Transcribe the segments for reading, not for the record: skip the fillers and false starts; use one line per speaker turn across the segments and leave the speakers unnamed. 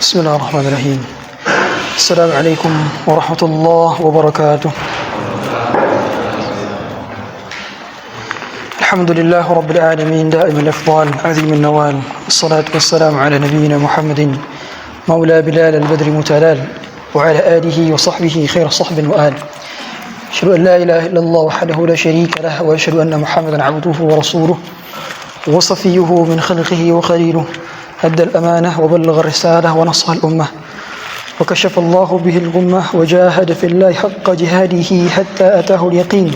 بسم الله الرحمن الرحيم. السلام عليكم ورحمة الله وبركاته. الحمد لله رب العالمين دائم الأفضال عظيم النوال، والصلاة والسلام على نبينا محمد مولى بلال البدر متلال، وعلى آله وصحبه خير صحب وآل. أشهد أن لا إله إلا الله وحده لا شريك له، وأشهد أن محمدا عبده ورسوله وصفيه من خلقه وخليله، أدى الأمانة وبلغ الرسالة ونصح الأمة، وكشف الله به الغمة، وجاهد في الله حق جهاده حتى أتاه اليقين،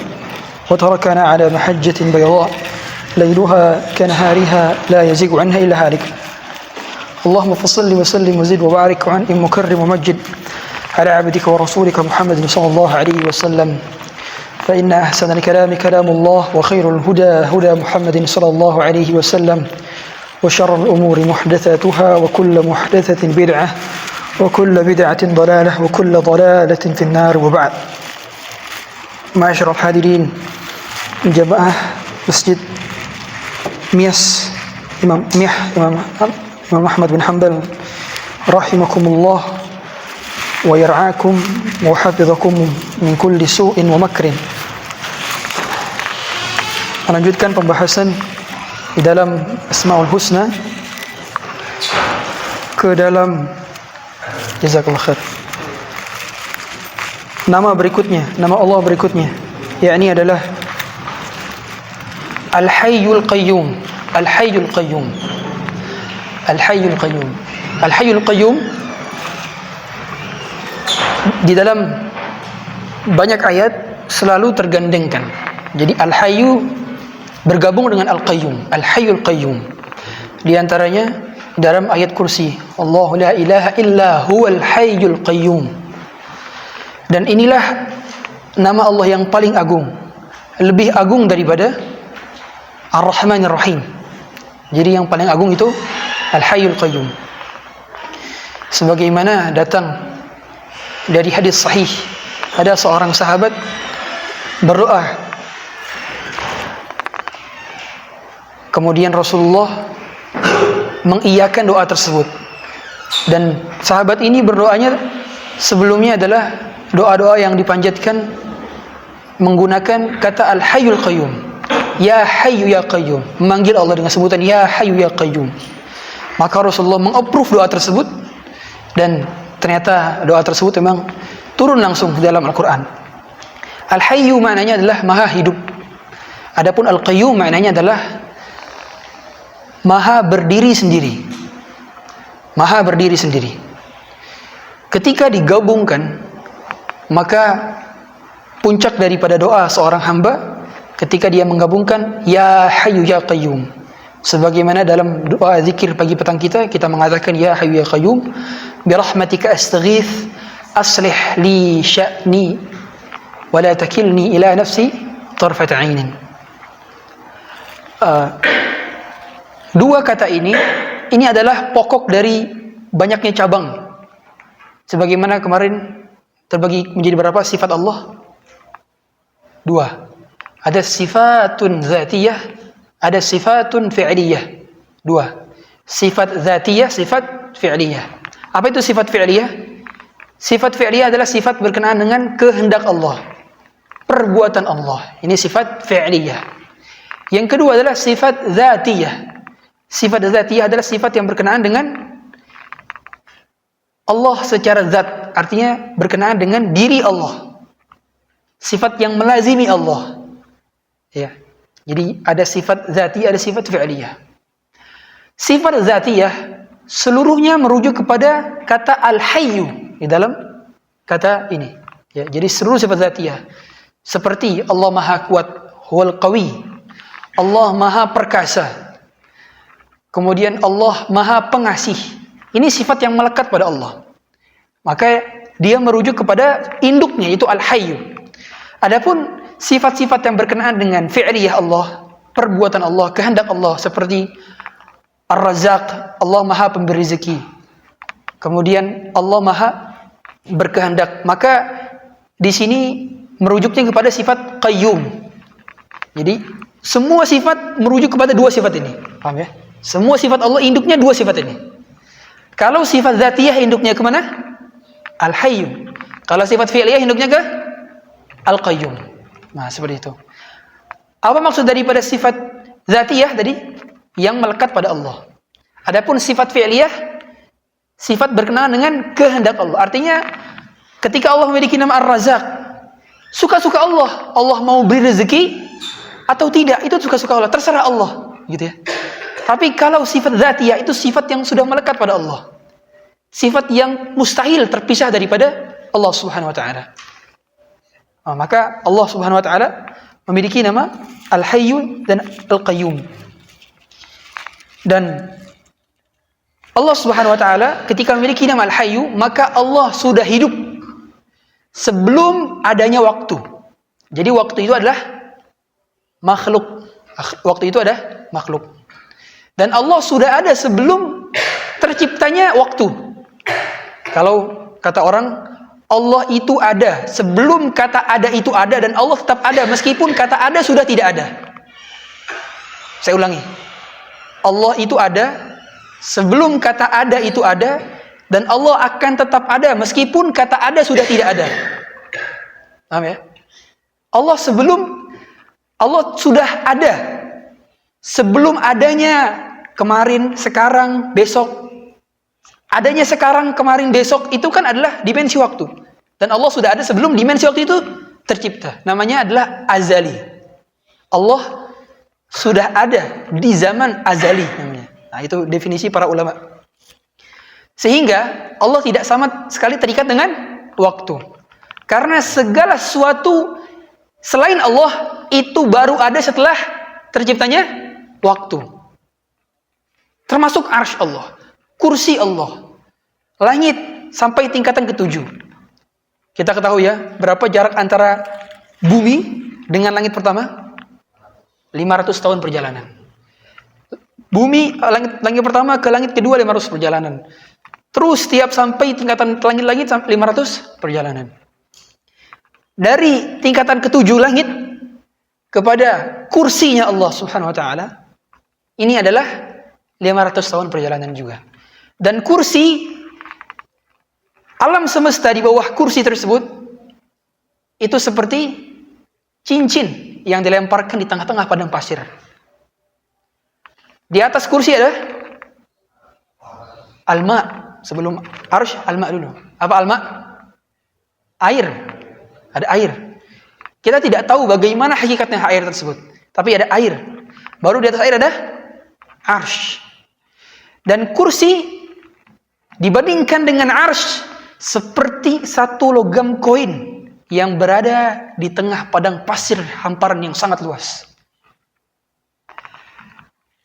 وتركنا على محجة بيضاء ليلها كنهارها لا يزيغ عنها إلا هالك. اللهم فصل وسلم وزد وبارك وعنئم مكرم ومجد على عبدك ورسولك محمد صلى الله عليه وسلم، فإن أحسن الكلام كلام الله، وخير الهدى هدى محمد صلى الله عليه وسلم، وشر الأمور محدثاتها، وكل محدثة بدعة، وكل بدعة ضلالة، وكل ضلالة في النار. وبعد. معاشر الحاضرين جماعة مسجد مياس إمام أحمد بن حنبل رحمكم الله ويرعاكم وحفظكم من كل سوء ومكر. Melanjutkan pembahasan di dalam Asmaul Husna ke dalam jazakallah khair. Nama Allah berikutnya, yakni adalah Al-Hayyul Qayyum. Al-Hayyul Qayyum. Al-Hayyul Qayyum. Al-Hayyul Qayyum di dalam banyak ayat selalu tergandengkan. Jadi Al-Hayyu bergabung dengan Al-Qayyum. Al-Hayyul Qayyum. Di antaranya dalam ayat kursi, Allahu la ilaha illa huwal hayyul qayyum. Dan inilah nama Allah yang paling agung, lebih agung daripada Ar-Rahmanir Rahim. Jadi yang paling agung itu Al-Hayyul Qayyum. Sebagaimana datang dari hadis sahih, ada seorang sahabat berdoa, kemudian Rasulullah mengiyakan doa tersebut. Dan sahabat ini berdoanya sebelumnya adalah doa-doa yang dipanjatkan menggunakan kata Al-Hayyul Qayyum. Ya Hayyu Ya Qayyum, memanggil Allah dengan sebutan Ya Hayyu Ya Qayyum. Maka Rasulullah meng-approve doa tersebut, dan ternyata doa tersebut memang turun langsung di dalam Al-Quran. Al-Hayyu maknanya adalah maha hidup. Adapun Al-Qayyum maknanya adalah maha berdiri sendiri. Maha berdiri sendiri. Ketika digabungkan, maka puncak daripada doa seorang hamba ketika dia menggabungkan Ya Hayyu Ya Qayyum. Sebagaimana dalam doa zikir pagi petang kita mengatakan Ya Hayyu Ya Qayyum, birahmatika astaghith, aslih li sya'ni wa la takilni ila nafsi tarfat 'ainin. Dua kata ini adalah pokok dari banyaknya cabang. Sebagaimana kemarin terbagi menjadi berapa sifat Allah? Dua. Ada sifatun zatiyah, ada sifatun fi'liyah. Dua. Sifat zatiyah, sifat fi'liyah. Apa itu sifat fi'liyah? Sifat fi'liyah adalah sifat berkenaan dengan kehendak Allah, perbuatan Allah. Ini sifat fi'liyah. Yang kedua adalah sifat zatiyah. Sifat zatiyah adalah sifat yang berkenaan dengan Allah secara zat, artinya berkenaan dengan diri Allah. Sifat yang melazimi Allah. Ya. Jadi ada sifat zatiyah, ada sifat fi'liyah. Sifat zatiyah seluruhnya merujuk kepada kata Al-Hayyu di dalam kata ini. Ya, jadi seluruh sifat zatiyah seperti Allah Maha Kuat, Huwal Qawi, Allah Maha Perkasa. Kemudian Allah Maha Pengasih. Ini sifat yang melekat pada Allah. Maka dia merujuk kepada induknya, yaitu Al-Hayyu. Adapun sifat-sifat yang berkenaan dengan fi'liyah Allah, perbuatan Allah, kehendak Allah, seperti Ar-Razzaq, Allah Maha Pemberi rezeki. Kemudian Allah Maha berkehendak. Maka di sini merujuknya kepada sifat Qayyum. Jadi semua sifat merujuk kepada dua sifat ini. Paham ya? Semua sifat Allah induknya dua sifat ini. Kalau sifat dzatiyah induknya kemana? Al-Hayyu. Kalau sifat fi'liyah induknya ke Al-Qayyum. Nah, seperti itu. Apa maksud daripada sifat dzatiyah tadi? Yang melekat pada Allah. Adapun sifat fi'liyah, sifat berkenaan dengan kehendak Allah. Artinya, ketika Allah memiliki nama Ar-Razzaq, suka-suka Allah. Allah mau beri rezeki atau tidak, itu suka-suka Allah. Terserah Allah. Gitu ya. Tapi kalau sifat dzatiyah itu sifat yang sudah melekat pada Allah. Sifat yang mustahil terpisah daripada Allah Subhanahu wa taala. Maka Allah Subhanahu wa taala memiliki nama Al-Hayyu dan Al-Qayyum. Dan Allah Subhanahu wa taala ketika memiliki nama Al-Hayyu, maka Allah sudah hidup sebelum adanya waktu. Jadi waktu itu adalah makhluk. Waktu itu ada makhluk. Dan Allah sudah ada sebelum terciptanya waktu. Kalau kata orang, Allah itu ada sebelum kata ada itu ada, dan Allah tetap ada meskipun kata ada sudah tidak ada. Saya ulangi. Allah itu ada sebelum kata ada itu ada, dan Allah akan tetap ada meskipun kata ada sudah tidak ada. Paham ya? Allah sudah ada sebelum adanya kemarin, sekarang, besok. Adanya sekarang, kemarin, besok itu kan adalah dimensi waktu. Dan Allah sudah ada sebelum dimensi waktu itu tercipta. Namanya adalah azali. Allah sudah ada di zaman azali namanya. Nah, itu definisi para ulama. Sehingga Allah tidak sama sekali terikat dengan waktu. Karena segala sesuatu selain Allah itu baru ada setelah terciptanya waktu. Termasuk arsy Allah, kursi Allah, langit sampai tingkatan ke-7. Kita ketahui ya, berapa jarak antara bumi dengan langit pertama? 500 tahun perjalanan. Bumi, langit pertama ke langit kedua 500 perjalanan. Terus setiap sampai tingkatan langit-langit 500 perjalanan. Dari tingkatan ke-7 langit kepada kursinya Allah Subhanahu wa taala, ini adalah 500 tahun perjalanan juga. Dan kursi, alam semesta di bawah kursi tersebut itu seperti cincin yang dilemparkan di tengah-tengah padang pasir. Di atas kursi ada al-ma. Sebelum arsy, al-ma dulu. Apa al-ma? Air. Ada air. Kita tidak tahu bagaimana hakikatnya air tersebut, tapi ada air. Baru di atas air ada arsy. Dan kursi dibandingkan dengan arsy seperti satu logam koin yang berada di tengah padang pasir hamparan yang sangat luas.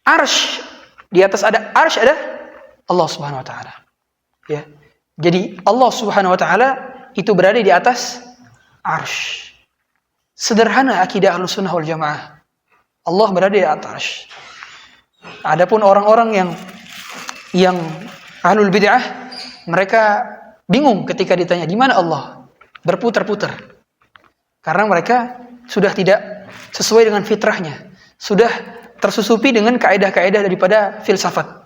Arsy, di atas ada arsy, ada Allah Subhanahu wa taala. Ya. Jadi Allah Subhanahu wa taala itu berada di atas arsy. Sederhana akidah Ahlussunnah wal Jamaah. Allah berada di atas arsy. Adapun orang-orang yang ahlul bid'ah, mereka bingung ketika ditanya di mana Allah, berputar-putar. Karena mereka sudah tidak sesuai dengan fitrahnya, sudah tersusupi dengan kaidah-kaidah daripada filsafat.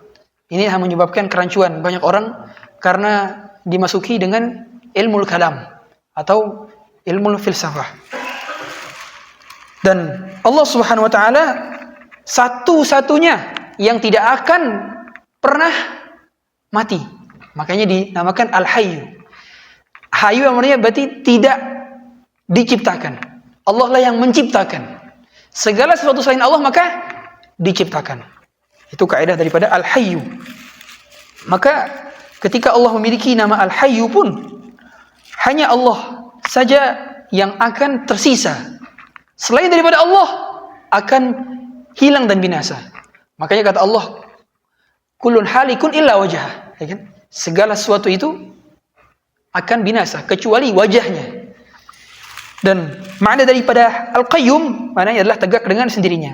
Ini yang menyebabkan kerancuan banyak orang karena dimasuki dengan ilmu kalam atau ilmu filsafah. Dan Allah Subhanahu wa taala satu-satunya yang tidak akan pernah mati. Makanya dinamakan Al-Hayyu. Hayyu yang artinya berarti tidak diciptakan. Allah lah yang menciptakan. Segala sesuatu selain Allah maka diciptakan. Itu kaidah daripada Al-Hayyu. Maka ketika Allah memiliki nama Al-Hayyu pun hanya Allah saja yang akan tersisa. Selain daripada Allah akan hilang dan binasa. Makanya kata Allah, kullun halikun illa wajhah. Ya kan? Segala sesuatu itu akan binasa kecuali wajahnya. Dan makna daripada Al-Qayyum maknanya adalah tegak dengan sendirinya.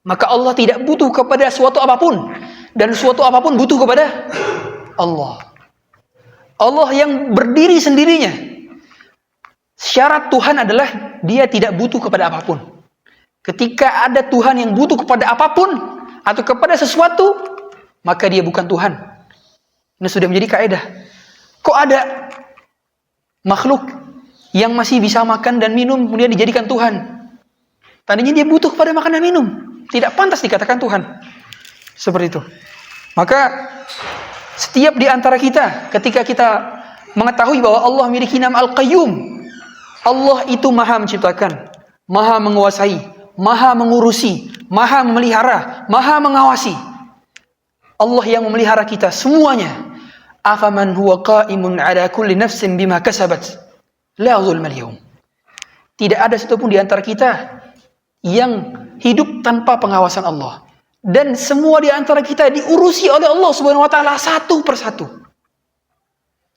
Maka Allah tidak butuh kepada suatu apapun, dan suatu apapun butuh kepada Allah. Allah yang berdiri sendirinya. Syarat Tuhan adalah dia tidak butuh kepada apapun. Ketika ada Tuhan yang butuh kepada apapun atau kepada sesuatu, maka dia bukan Tuhan. Ini sudah menjadi kaidah. Kok ada makhluk yang masih bisa makan dan minum kemudian dijadikan Tuhan? Tadinya dia butuh kepada makan dan minum. Tidak pantas dikatakan Tuhan. Seperti itu. Maka setiap di antara kita ketika kita mengetahui bahwa Allah memiliki nama Al-Qayyum, Allah itu maha menciptakan, maha menguasai, maha mengurusi, maha memelihara, maha mengawasi. Allah yang memelihara kita semuanya. Afaman huwa qa'imun ala kulli nafsin bima kasabat la zulmal yawm. Tidak ada satupun di antara kita yang hidup tanpa pengawasan Allah. Dan semua di antara kita diurusi oleh Allah Subhanahu wa taala satu persatu.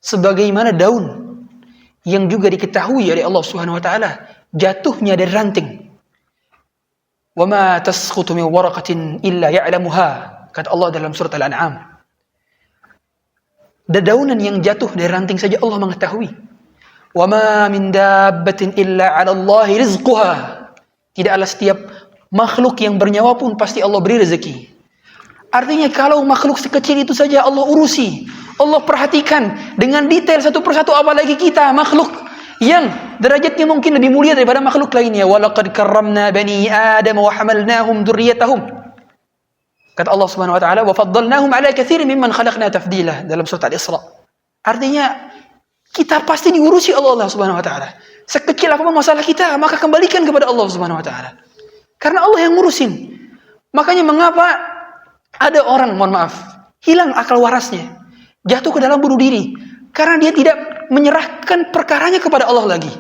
Sebagaimana daun yang juga diketahui oleh Allah Subhanahu wa taala jatuhnya dari ranting. Wa ma tasqutu min waraqatin illa ya'lamuha, kata Allah dalam surat Al-An'am. Dedaunan yang jatuh dari ranting saja Allah mengetahui. Wa ma min dabbatin illa 'ala Allahi rizquha. Tidaklah setiap makhluk yang bernyawa pun pasti Allah beri rezeki. Artinya kalau makhluk sekecil itu saja Allah urusi, Allah perhatikan dengan detail satu persatu, apalagi kita makhluk yang derajatnya mungkin lebih mulia daripada makhluk lainnya. Walaqad karramna bani Adam wa hamalnahum dzurriyyatahum. Kata Allah Subhanahu wa taala, wa faddalnahum ala katsirin mimman khalaqna tafdila dalam surat Al-Isra. Artinya kita pasti diurusi oleh Allah Subhanahu wa taala. Sekecil apapun masalah kita, maka kembalikan kepada Allah Subhanahu wa taala. Karena Allah yang ngurusin. Makanya mengapa ada orang, mohon maaf, hilang akal warasnya, jatuh ke dalam bunuh diri, karena dia tidak menyerahkan perkaranya kepada Allah lagi.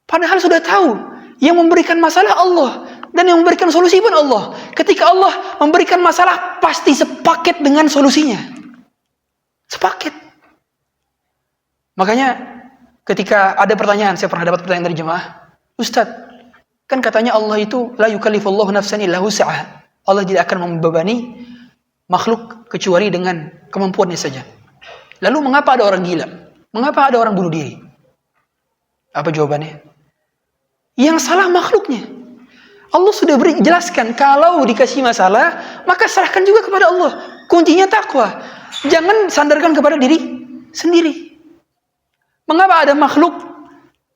Padahal sudah tahu yang memberikan masalah Allah dan yang memberikan solusi pun Allah. Ketika Allah memberikan masalah, pasti sepaket dengan solusinya. Sepaket. Makanya ketika ada pertanyaan, saya pernah dapat pertanyaan dari jemaah, Ustadz, kan katanya Allah itu la yukallifullahu nafsan illa wus'aha. Allah tidak akan membebani makhluk kecuali dengan kemampuannya saja. Lalu mengapa ada orang gila? Mengapa ada orang bunuh diri? Apa jawabannya? Yang salah makhluknya. Allah sudah jelaskan kalau dikasih masalah, maka serahkan juga kepada Allah. Kuncinya takwa. Jangan sandarkan kepada diri sendiri. Mengapa ada makhluk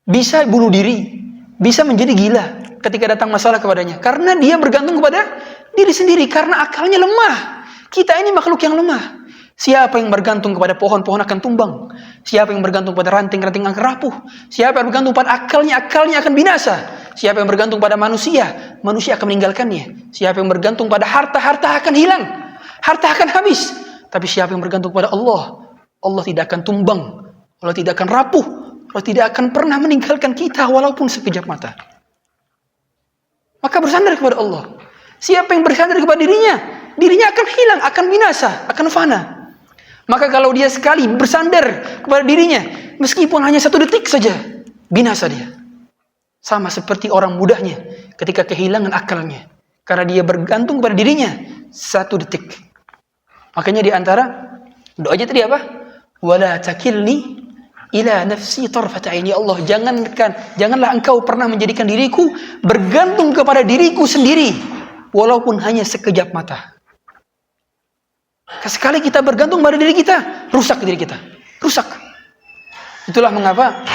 bisa bunuh diri, bisa menjadi gila ketika datang masalah kepadanya? Karena dia bergantung kepada diri sendiri, karena akalnya lemah. Kita ini makhluk yang lemah. Siapa yang bergantung kepada pohon-pohon akan tumbang. Siapa yang bergantung pada ranting-ranting akan rapuh. Siapa yang bergantung pada akalnya akan binasa. Siapa yang bergantung pada manusia akan meninggalkannya. Siapa yang bergantung pada harta akan hilang. Harta akan habis. Tapi siapa yang bergantung kepada Allah, Allah tidak akan tumbang. Allah tidak akan rapuh. Allah tidak akan pernah meninggalkan kita walaupun sekejap mata. Maka bersandar kepada Allah. Siapa yang bersandar kepada dirinya akan hilang, akan binasa, akan fana. Maka kalau dia sekali bersandar kepada dirinya, meskipun hanya 1 detik saja, binasa dia. Sama seperti orang mudahnya ketika kehilangan akalnya. Karena dia bergantung kepada dirinya 1 detik. Makanya di antara doanya tadi apa? Wala takilni ila nafsi tarfata aini. Allah, janganlah engkau pernah menjadikan diriku bergantung kepada diriku sendiri walaupun hanya sekejap mata. Sekali kita bergantung pada diri kita, rusak diri kita. Rusak. Itulah mengapa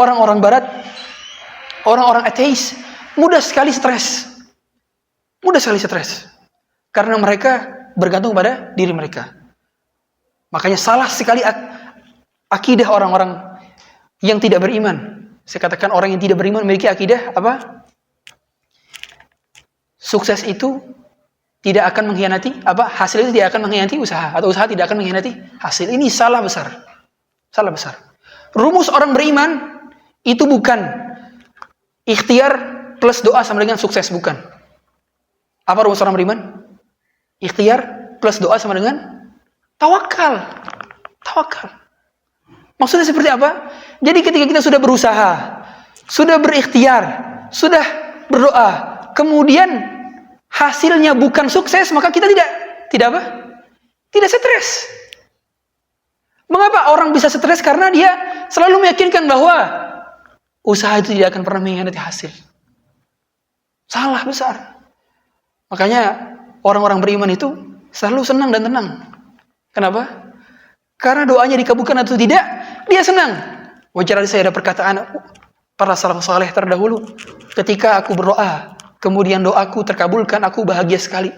orang-orang barat, orang-orang ateis mudah sekali stres. Mudah sekali stres. Karena mereka bergantung pada diri mereka. Makanya salah sekali akidah orang-orang yang tidak beriman. Saya katakan orang yang tidak beriman memiliki akidah apa? Sukses itu tidak akan mengkhianati apa? Hasil itu tidak akan mengkhianati usaha, atau usaha tidak akan mengkhianati hasil. Ini salah besar. Salah besar. Rumus orang beriman itu bukan ikhtiar plus doa sama dengan sukses, bukan. Apa rumus orang beriman? Ikhtiar plus doa sama dengan tawakal. Tawakal. Maksudnya seperti apa? Jadi ketika kita sudah berusaha, sudah berikhtiar, sudah berdoa, kemudian hasilnya bukan sukses, maka kita tidak apa? Tidak stres. Mengapa orang bisa stres? Karena dia selalu meyakinkan bahwa usaha itu tidak akan pernah mengkhianati hasil. Salah besar. Makanya orang-orang beriman itu selalu senang dan tenang. Kenapa? Karena doanya dikabulkan atau tidak, dia senang. Wajar saya ada perkataan para salafus saleh terdahulu, ketika aku berdoa, kemudian doaku terkabulkan, aku bahagia sekali.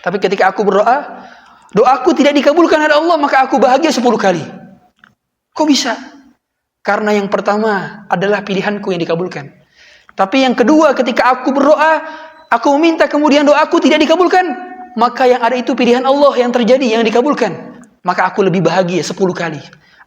Tapi ketika aku berdoa, doaku tidak dikabulkan oleh Allah, maka aku bahagia 10 kali. Kok bisa? Karena yang pertama adalah pilihanku yang dikabulkan. Tapi yang kedua, ketika aku berdoa, aku meminta kemudian doaku tidak dikabulkan, maka yang ada itu pilihan Allah yang terjadi, yang dikabulkan. Maka aku lebih bahagia 10 kali.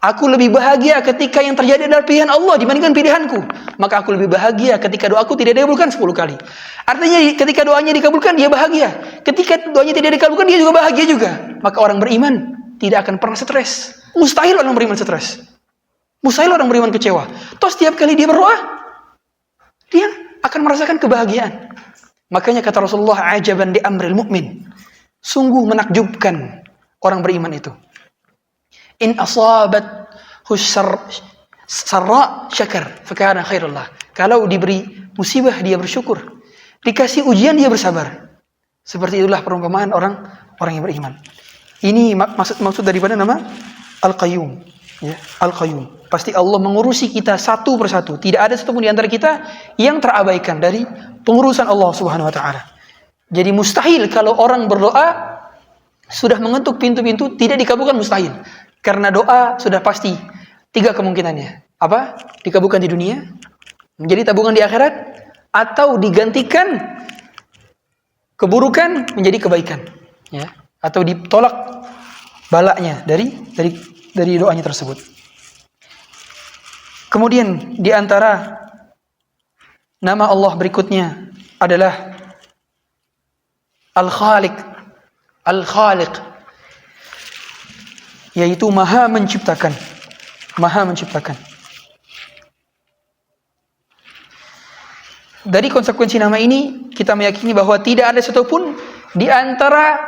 Aku lebih bahagia ketika yang terjadi adalah pilihan Allah dibandingkan pilihanku. Maka aku lebih bahagia ketika doaku tidak dikabulkan 10 kali. Artinya ketika doanya dikabulkan, dia bahagia. Ketika doanya tidak dikabulkan, dia juga bahagia juga. Maka orang beriman tidak akan pernah stres. Mustahil orang beriman stres. Mustahil orang beriman kecewa. Toh setiap kali dia berdoa, dia akan merasakan kebahagiaan. Makanya kata Rasulullah, ajaban di amril mu'min. Sungguh menakjubkan orang beriman itu. In asabat sarra syakar fakana khairullah. Kalau diberi musibah dia bersyukur, dikasih ujian dia bersabar. Seperti itulah perumpamaan orang yang beriman. Ini maksud daripada nama Al-Qayyum, ya, Al-Qayyum. Pasti Allah mengurusi kita satu persatu. Tidak ada satupun di antara kita yang terabaikan dari pengurusan Allah Subhanahu wa taala. Jadi mustahil kalau orang berdoa sudah mengetuk pintu-pintu tidak dikabulkan, mustahil. Karena doa sudah pasti 3 kemungkinannya. Apa? Dikabulkan di dunia, menjadi tabungan di akhirat, atau digantikan keburukan menjadi kebaikan, ya, atau ditolak balaknya dari doanya tersebut. Kemudian di antara nama Allah berikutnya adalah Al-Khaliq. Al-Khaliq, yaitu Maha menciptakan. Maha menciptakan. Dari konsekuensi nama ini, kita meyakini bahwa tidak ada satupun di antara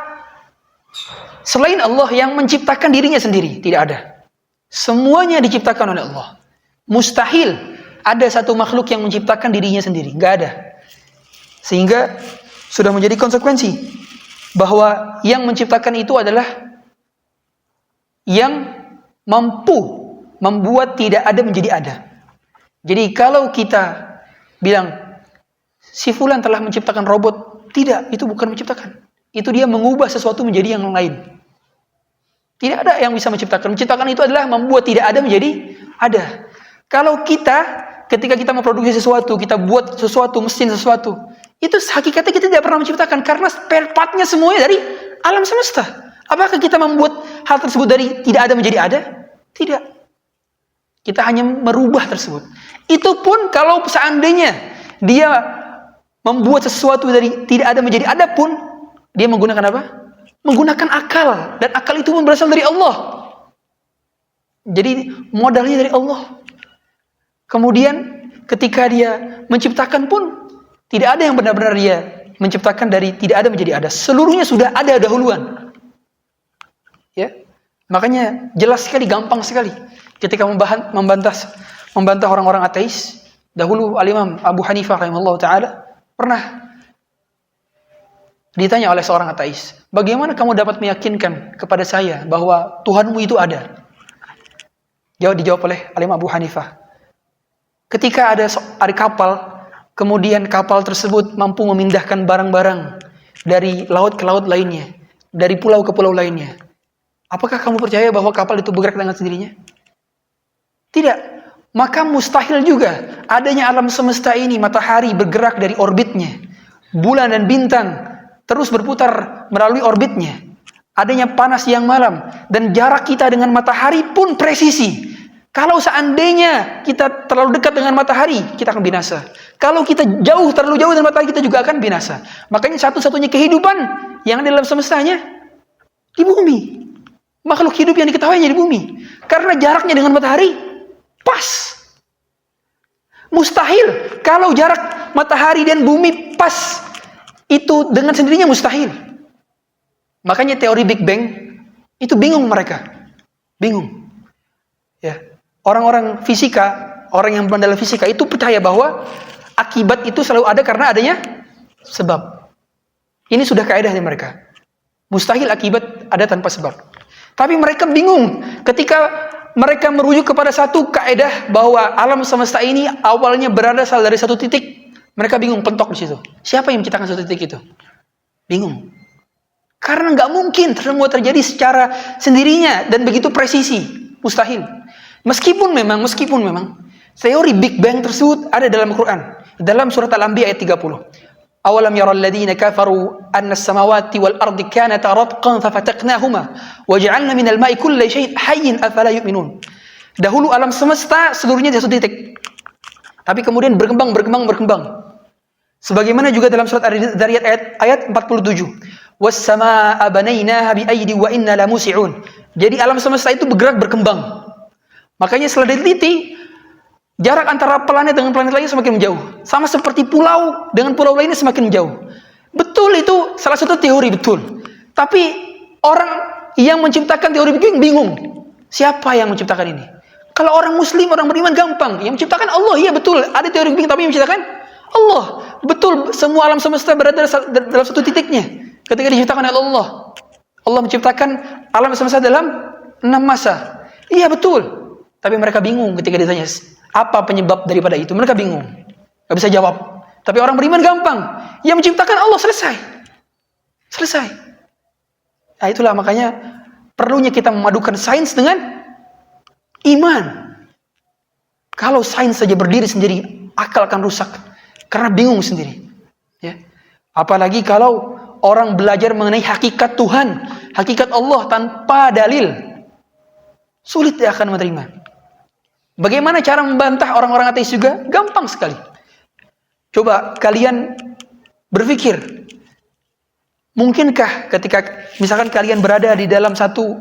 selain Allah yang menciptakan dirinya sendiri. Tidak ada. Semuanya diciptakan oleh Allah. Mustahil ada satu makhluk yang menciptakan dirinya sendiri. Nggak ada. Sehingga sudah menjadi konsekuensi bahwa yang menciptakan itu adalah yang mampu membuat tidak ada menjadi ada. Jadi kalau kita bilang si fulan telah menciptakan robot, tidak, itu bukan menciptakan. Itu dia mengubah sesuatu menjadi yang lain. Tidak ada yang bisa menciptakan. Menciptakan itu adalah membuat tidak ada menjadi ada. Kalau ketika kita memproduksi sesuatu, kita buat sesuatu, mesin sesuatu, itu hakikatnya kita tidak pernah menciptakan, karena spare part-nya semuanya dari alam semesta. Apakah kita membuat hal tersebut dari tidak ada menjadi ada? Tidak. Kita hanya merubah tersebut. Itu pun kalau seandainya dia membuat sesuatu dari tidak ada menjadi ada pun, dia menggunakan apa? Menggunakan akal. Dan akal itu pun berasal dari Allah. Jadi modalnya dari Allah. Kemudian ketika dia menciptakan pun, tidak ada yang benar-benar dia menciptakan dari tidak ada menjadi ada. Seluruhnya sudah ada dahuluan. Ya, makanya jelas sekali, gampang sekali ketika membantah orang-orang ateis. Dahulu Al-Imam Abu Hanifah rahimahullah taala pernah ditanya oleh seorang ateis, bagaimana kamu dapat meyakinkan kepada saya bahwa Tuhanmu itu ada? Dijawab oleh Al-Imam Abu Hanifah, ketika ada kapal, kemudian kapal tersebut mampu memindahkan barang-barang dari laut ke laut lainnya, dari pulau ke pulau lainnya, apakah kamu percaya bahwa kapal itu bergerak dengan sendirinya? Tidak. Maka mustahil juga adanya alam semesta ini, matahari bergerak dari orbitnya, bulan dan bintang terus berputar melalui orbitnya, adanya panas siang malam, dan jarak kita dengan matahari pun presisi. Kalau seandainya kita terlalu dekat dengan matahari, kita akan binasa. Kalau kita terlalu jauh dengan matahari, kita juga akan binasa. Makanya satu-satunya kehidupan yang ada dalam semestanya di bumi. Makhluk hidup yang diketahui hanya di bumi. Karena jaraknya dengan matahari pas. Mustahil kalau jarak matahari dan bumi pas, itu dengan sendirinya mustahil. Makanya teori Big Bang itu bingung mereka. Bingung. Ya. Orang-orang fisika, orang yang mendalam fisika itu percaya bahwa akibat itu selalu ada karena adanya sebab. Ini sudah kaidah dari mereka. Mustahil akibat ada tanpa sebab. Tapi mereka bingung ketika mereka merujuk kepada satu kaidah bahwa alam semesta ini awalnya berasal dari satu titik. Mereka bingung, pentok di situ. Siapa yang menciptakan satu titik itu? Bingung. Karena nggak mungkin semua terjadi secara sendirinya dan begitu presisi, mustahil. Meskipun memang teori Big Bang tersebut ada dalam Quran, dalam surat Al-Anbiya ayat 30. Awalam yaral ladzina kafaru anna as-samawati wal ardi kanata ratqan fafataqnahuma waja'alna minal ma'i kulli syai'in hayyin afala yu'minun. Dahulu alam semesta seluruhnya di satu titik. Tapi kemudian berkembang. Sebagaimana juga dalam surat Ad-Dariyat ayat 47. Was-samaa'a banaynaha bi'aydin wa inna lamusi'un. Jadi alam semesta itu berkembang. Makanya setelah diteliti, jarak antara planet dengan planet lainnya semakin menjauh. Sama seperti pulau dengan pulau lainnya semakin menjauh. Betul, itu salah satu teori, betul. Tapi orang yang menciptakan teori Big Bang bingung. Siapa yang menciptakan ini? Kalau orang muslim, orang beriman gampang. Yang menciptakan Allah, iya betul. Ada teori Big Bang, tapi yang menciptakan Allah. Betul, semua alam semesta berada dalam satu titiknya. Ketika diciptakan oleh Allah. Allah menciptakan alam semesta dalam 6 masa. Iya betul. Tapi mereka bingung ketika ditanya, apa penyebab daripada itu? Mereka bingung. Gak bisa jawab. Tapi orang beriman gampang. Yang menciptakan Allah, selesai. Nah itulah makanya perlunya kita memadukan sains dengan iman. Kalau sains saja berdiri sendiri, akal akan rusak. Karena bingung sendiri. Ya. Apalagi kalau orang belajar mengenai hakikat Tuhan, hakikat Allah tanpa dalil. Sulit dia akan menerima. Bagaimana cara membantah orang-orang ateis juga? Gampang sekali. Coba kalian berpikir. Mungkinkah ketika misalkan kalian berada di dalam satu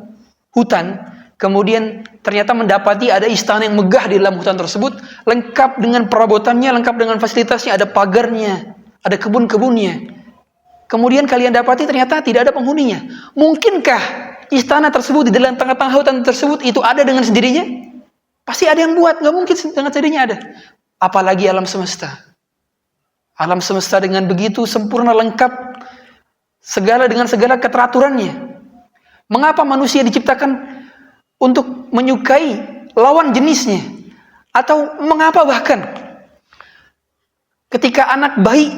hutan, kemudian ternyata mendapati ada istana yang megah di dalam hutan tersebut, lengkap dengan perabotannya, lengkap dengan fasilitasnya, ada pagarnya, ada kebun-kebunnya. Kemudian kalian dapati ternyata tidak ada penghuninya. Mungkinkah istana tersebut di dalam tengah-tengah hutan tersebut itu ada dengan sendirinya? Pasti ada yang buat, nggak mungkin dengan sendirinya ada. Apalagi alam semesta. Alam semesta dengan begitu sempurna, lengkap, dengan segala keteraturannya. Mengapa manusia diciptakan untuk menyukai lawan jenisnya? Atau mengapa bahkan ketika anak bayi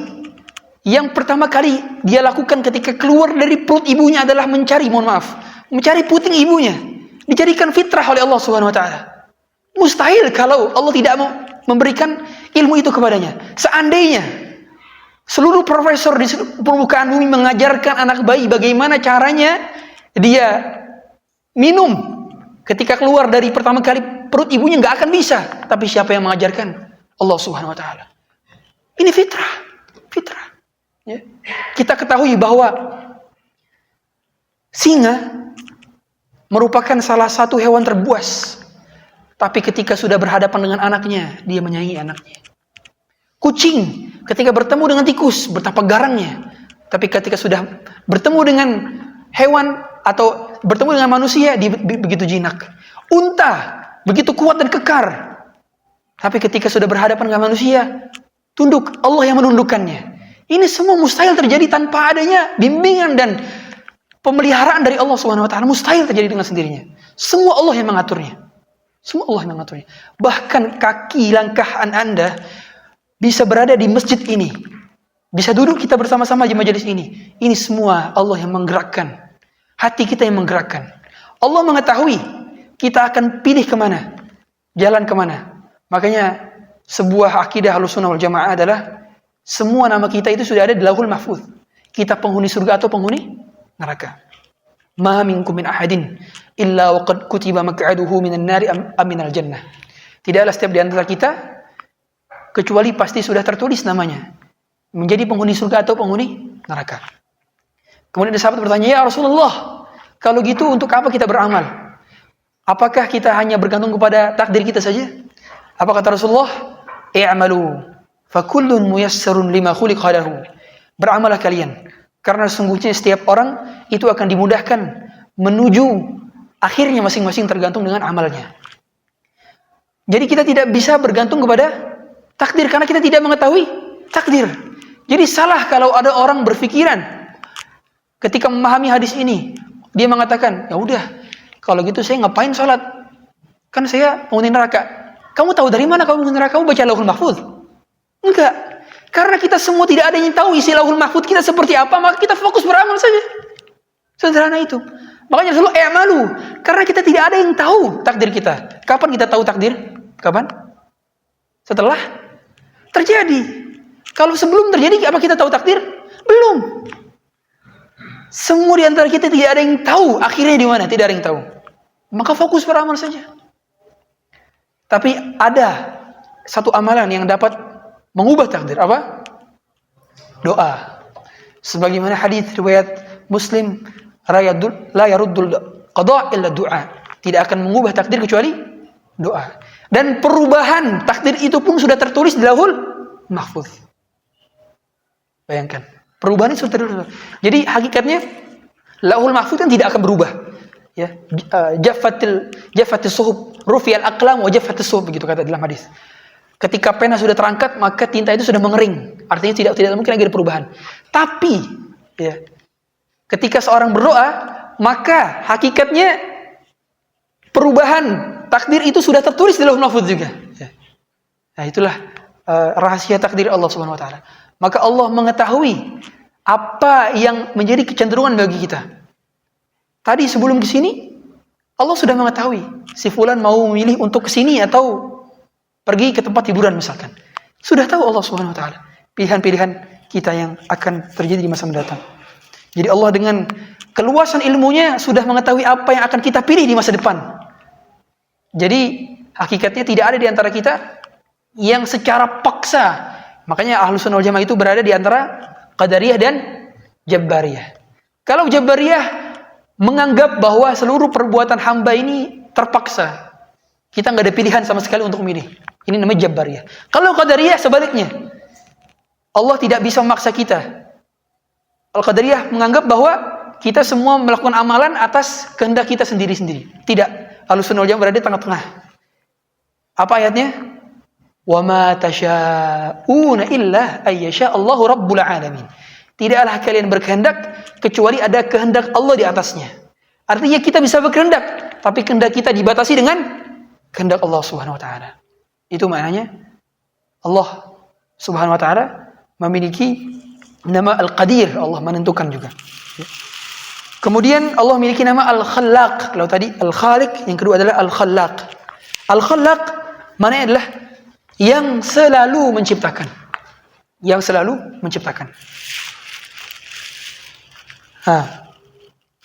yang pertama kali dia lakukan ketika keluar dari perut ibunya adalah mencari puting ibunya. Dijadikan fitrah oleh Allah Subhanahu wa taala. Mustahil kalau Allah tidak mau memberikan ilmu itu kepadanya. Seandainya seluruh profesor di permukaan bumi mengajarkan anak bayi bagaimana caranya dia minum ketika keluar dari pertama kali perut ibunya, nggak akan bisa. Tapi siapa yang mengajarkan? Allah Subhanahu wa taala. Ini fitrah. Ya. Kita ketahui bahwa singa merupakan salah satu hewan terbuas. Tapi ketika sudah berhadapan dengan anaknya, dia menyayangi anaknya. Kucing ketika bertemu dengan tikus, betapa garangnya. Tapi ketika sudah bertemu dengan hewan atau bertemu dengan manusia, dia begitu jinak. Unta begitu kuat dan kekar. Tapi ketika sudah berhadapan dengan manusia, tunduk. Allah yang menundukkannya. Ini semua mustahil terjadi tanpa adanya bimbingan dan pemeliharaan dari Allah Subhanahu wa taala. Mustahil terjadi dengan sendirinya. Semua Allah yang mengaturnya. Bahkan kaki langkahan Anda bisa berada di masjid ini. Bisa duduk kita bersama-sama di majelis ini. Ini semua Allah yang menggerakkan. Hati kita yang menggerakkan. Allah mengetahui kita akan pilih kemana. Jalan kemana. Makanya sebuah akidah Ahlussunnah wal Jamaah adalah semua nama kita itu sudah ada di Lauhul Mahfuz. Kita penghuni surga atau penghuni neraka. Ma minkum min ahadin illa waqad kutiba maq'aduhu minan nari am minal jannah. Tidaklah setiap di antara kita kecuali pasti sudah tertulis namanya menjadi penghuni surga atau penghuni neraka. Kemudian ada sahabat bertanya, "Ya Rasulullah, kalau gitu untuk apa kita beramal? Apakah kita hanya bergantung kepada takdir kita saja?" Apa kata Rasulullah? "I'malu fa kullun muyassarun lima khuliqa lahu." Beramallah kalian, karena sesungguhnya setiap orang itu akan dimudahkan menuju akhirnya masing-masing tergantung dengan amalnya. Jadi kita tidak bisa bergantung kepada takdir karena kita tidak mengetahui takdir. Jadi salah kalau ada orang berpikiran ketika memahami hadis ini, dia mengatakan, ya udah, Kalau gitu saya ngapain sholat? Kan saya penghuni neraka. Kamu tahu dari mana kamu penghuni neraka? Kamu baca Lauhul Mahfuz? Enggak. Karena kita semua tidak ada yang tahu isi Lauhul Mahfuz kita seperti apa, maka kita fokus beramal saja. Sederhana itu. Makanya selalu i'malu. Karena kita tidak ada yang tahu takdir kita. Kapan kita tahu takdir? Kapan? Setelah terjadi. Kalau sebelum terjadi, apa kita tahu takdir? Belum. Semua di antara kita tidak ada yang tahu akhirnya di mana, tidak ada yang tahu. Maka fokus beramal saja. Tapi ada satu amalan yang dapat mengubah takdir. Apa? Doa. Sebagaimana hadis riwayat Muslim, la yaruddul qada illa du'a. Tidak akan mengubah takdir kecuali doa. Dan perubahan takdir itu pun sudah tertulis di Lauhul Mahfuz. Bayangkan, perubahan itu sudah tertulis. Jadi hakikatnya Lauhul Mahfuz kan tidak akan berubah. Ya, jaffatis suhuf, rufi'al aqlam wa jaffatis suhuf, begitu kata dalam hadis. Ketika pena sudah terangkat, maka tinta itu sudah mengering. Artinya tidak mungkin lagi ada perubahan. Tapi, ya, ketika seorang berdoa, maka hakikatnya perubahan takdir itu sudah tertulis di Lauhul Mahfuz juga. Ya. Nah, itulah rahasia takdir Allah Subhanahu wa taala. Maka Allah mengetahui apa yang menjadi kecenderungan bagi kita. Tadi sebelum ke sini, Allah sudah mengetahui si fulan mau memilih untuk ke sini atau pergi ke tempat hiburan misalkan. Sudah tahu Allah Subhanahu wa taala pilihan-pilihan kita yang akan terjadi di masa mendatang. Jadi Allah dengan keluasan ilmunya sudah mengetahui apa yang akan kita pilih di masa depan. Jadi hakikatnya tidak ada di antara kita yang secara paksa. Makanya Ahlus Sunnah wal Jamaah itu berada di antara Qadariyah dan Jabbariyah. Kalau Jabbariyah menganggap bahwa seluruh perbuatan hamba ini terpaksa, kita nggak ada pilihan sama sekali untuk memilih. Ini namanya Jabbariyah. Kalau Qadariyah sebaliknya, Allah tidak bisa memaksa kita. Al-Qadariyah menganggap bahwa kita semua melakukan amalan atas kehendak kita sendiri-sendiri. Tidak. Ahlus Sunnah wal Jamaah berada di tengah-tengah. Apa ayatnya? Wa ma tasyauna illa ayyasha Allahu rabbul alamin. Tidaklah kalian berkehendak kecuali ada kehendak Allah di atasnya. Artinya kita bisa berkehendak, tapi kehendak kita dibatasi dengan kehendak Allah Subhanahu wa taala. Itu maknanya Allah Subhanahu wa taala memiliki nama Al-Qadir, Allah menentukan juga. Kemudian Allah memiliki nama Al-Khallaq. Kalau tadi Al-Khaliq, yang kedua adalah Al-Khallaq. Al-Khallaq maknanya adalah yang selalu menciptakan. Yang selalu menciptakan.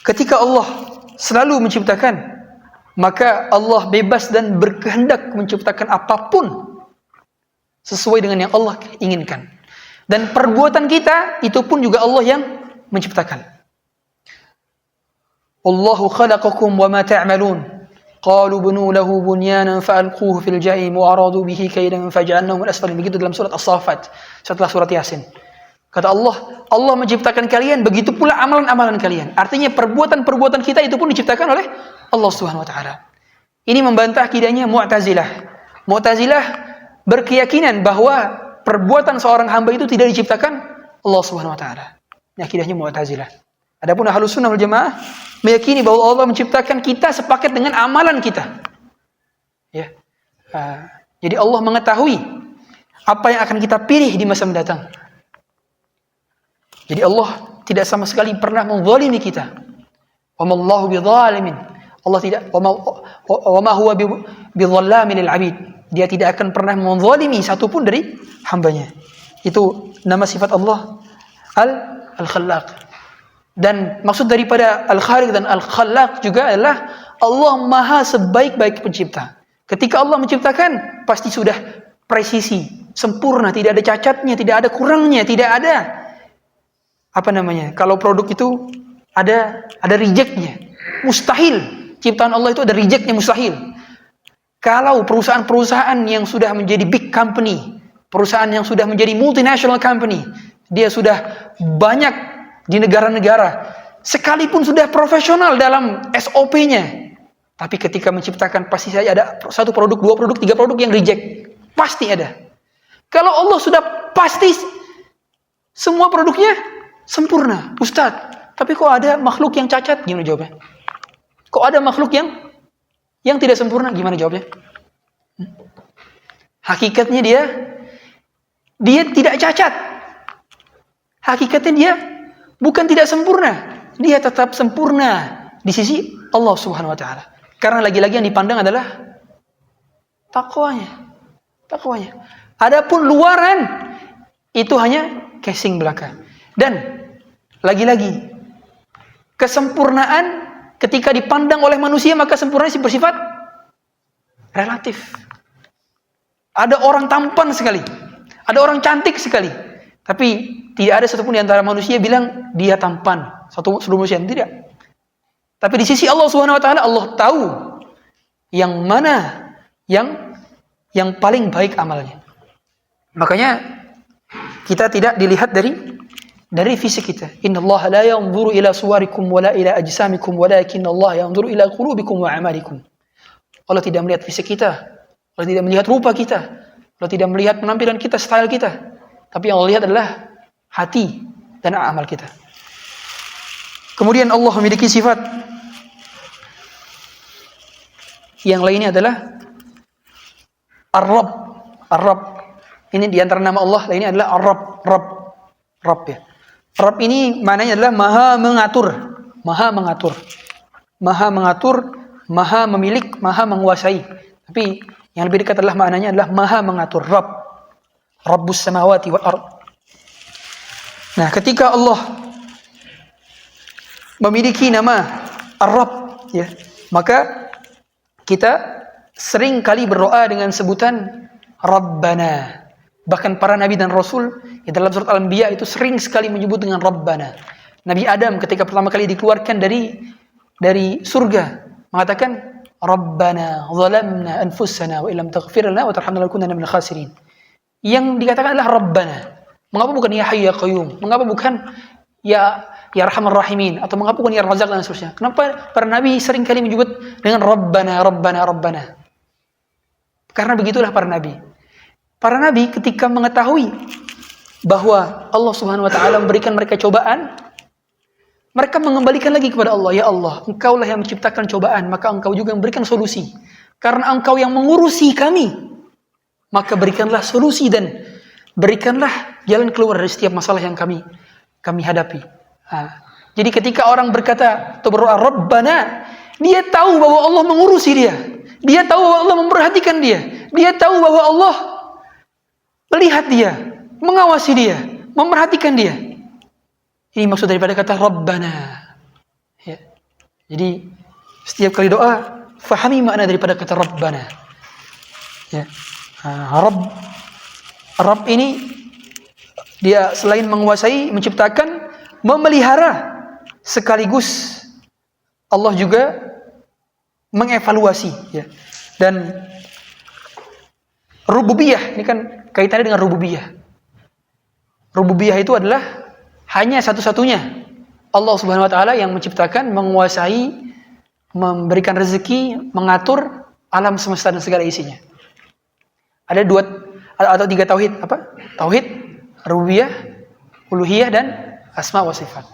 Ketika Allah selalu menciptakan, maka Allah bebas dan berkehendak menciptakan apapun sesuai dengan yang Allah inginkan. Dan perbuatan kita itu pun juga Allah yang menciptakan. Allahu khalaqakum wa ma ta'malun. Qalu bunu lahu bunyanan fa'alquhu fil jahim wa aradu bihi kaidan faj'alnahum al-asfalin. Begitu dalam surat As-Saffat setelah surat Yasin. Kata Allah, Allah menciptakan kalian, begitu pula amalan-amalan kalian. Artinya perbuatan-perbuatan kita itu pun diciptakan oleh Allah Subhanahu wa taala. Ini membantah akidahnya Mu'tazilah. Mu'tazilah berkeyakinan bahwa perbuatan seorang hamba itu tidak diciptakan Allah Subhanahu wa taala. Ini akidahnya Mu'tazilah. Adapun Ahlus Sunnah wal Jamaah meyakini bahwa Allah menciptakan kita sepaket dengan amalan kita. Ya. Jadi Allah mengetahui apa yang akan kita pilih di masa mendatang. Jadi Allah tidak sama sekali pernah menzalimi kita. Wa mallahu bidzalimin. Allah tidak wa ma huwa bidzallamin lil 'abid. Dia tidak akan pernah menzalimi satupun dari hambanya. Itu nama sifat Allah Al-Khallaq. Dan maksud daripada Al-Khaliq dan Al-Khallaq juga adalah Allah Maha sebaik-baik pencipta. Ketika Allah menciptakan, pasti sudah presisi, sempurna, tidak ada cacatnya, tidak ada kurangnya, tidak ada kalau produk itu ada rejectnya. Mustahil. Ciptaan Allah itu ada rejectnya, mustahil. Kalau perusahaan-perusahaan yang sudah menjadi big company, perusahaan yang sudah menjadi multinational company, dia sudah banyak di negara-negara, sekalipun sudah profesional dalam SOP-nya, tapi ketika menciptakan pasti saja ada satu produk, dua produk, tiga produk yang reject. Pasti ada. Kalau Allah sudah pasti semua produknya sempurna, Ustadz, tapi kok ada makhluk yang cacat? Gimana jawabnya? Kok ada makhluk yang tidak sempurna? Gimana jawabnya? Hakikatnya dia tidak cacat. Hakikatnya dia bukan tidak sempurna. Dia tetap sempurna di sisi Allah Subhanahu wa taala. Karena lagi-lagi yang dipandang adalah takwanya. Adapun luaran itu hanya casing belaka. Dan lagi-lagi kesempurnaan ketika dipandang oleh manusia, maka sempurna bersifat relatif. Ada orang tampan sekali, ada orang cantik sekali, tapi tidak ada satupun di antara manusia bilang dia tampan. Satu seluruh manusia tidak. Tapi di sisi Allah Subhanahu wa taala, Allah tahu yang mana yang paling baik amalnya. Makanya kita tidak dilihat dari fisik kita. Innallaha la yanzuru ila suwarikum wala ila ajsamikum walakinnallaha yanzuru ila qulubikum wa a'malikum. Allah tidak melihat fisik kita, Allah tidak melihat rupa kita, Allah tidak melihat penampilan kita, style kita. Tapi yang Allah lihat adalah hati dan amal kita. Kemudian Allah memiliki sifat yang lainnya adalah Ar-Rabb. Ar-Rabb ini di antara nama Allah lainnya adalah Ar-Rabb. Rabb ya. Rabb ini maknanya adalah maha mengatur, maha memilik, maha menguasai. Tapi yang lebih dekat adalah maknanya adalah maha mengatur. Rabb, Rabbus samawati wal ard. Nah, ketika Allah memiliki nama Ar-Rabb ya, maka kita sering kali berdoa dengan sebutan Rabbana. Bahkan para nabi dan rasul dalam surat Al-Anbiya itu sering sekali menyebut dengan Rabbana. Nabi Adam ketika pertama kali dikeluarkan dari surga mengatakan Rabbana zalamna anfusana wa illam taghfir lana wa tarhamna lanakunanna minal khasirin. Yang dikatakan adalah Rabbana. Mengapa bukan ya Hayyu ya Qayyum? Mengapa bukan ya Arhamar Rahimin atau mengapa bukan ya Razzaq dan seterusnya? Kenapa para nabi sering kali menyebut dengan Rabbana, Rabbana, Rabbana? Karena begitulah para nabi. Para nabi ketika mengetahui bahwa Allah Subhanahu wa taala memberikan mereka cobaan, mereka mengembalikan lagi kepada Allah, ya Allah, Engkaulah yang menciptakan cobaan, maka Engkau juga memberikan solusi. Karena Engkau yang mengurusi kami, maka berikanlah solusi dan berikanlah jalan keluar dari setiap masalah yang kami hadapi. Jadi ketika orang berkata atau berdoa Rabbana, dia tahu bahwa Allah mengurusi dia. Dia tahu bahwa Allah memperhatikan dia. Dia tahu bahwa Allah melihat dia, mengawasi dia, memperhatikan dia. Ini maksud daripada kata Rabbana. Ya. Jadi setiap kali doa, fahami makna daripada kata Rabbana. Ya. Rabb ini dia selain menguasai, menciptakan, memelihara, sekaligus Allah juga mengevaluasi. Ya. Dan rububiyah, ini kan kaitannya dengan rububiyah. Rububiyah itu adalah hanya satu-satunya Allah Subhanahu wa taala yang menciptakan, menguasai, memberikan rezeki, mengatur alam semesta dan segala isinya. Ada 2 atau 3 tauhid, apa? Tauhid rububiyah, uluhiyah dan asma wa sifat.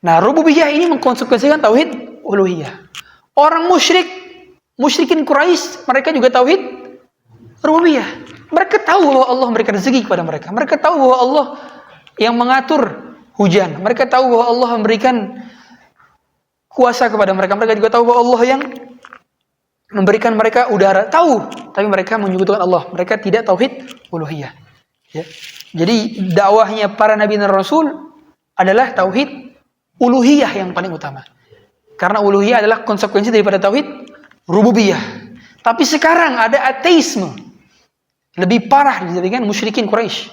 Nah, rububiyah ini mengkonsekuensikan tauhid uluhiyah. Orang musyrikin Quraisy, mereka juga tauhid rububiyah. Mereka tahu bahwa Allah memberikan rezeki kepada mereka. Mereka tahu bahwa Allah yang mengatur hujan. Mereka tahu bahwa Allah memberikan kuasa kepada mereka. Mereka juga tahu bahwa Allah yang memberikan mereka udara. Tahu, tapi mereka menyebutkan Allah. Mereka tidak tauhid uluhiyah. Ya. Jadi dakwahnya para nabi dan rasul adalah tauhid uluhiyah yang paling utama. Karena uluhiyah adalah konsekuensi daripada tauhid rububiyah. Tapi sekarang ada ateisme. Lebih parah dijadikan musyrikin Quraisy.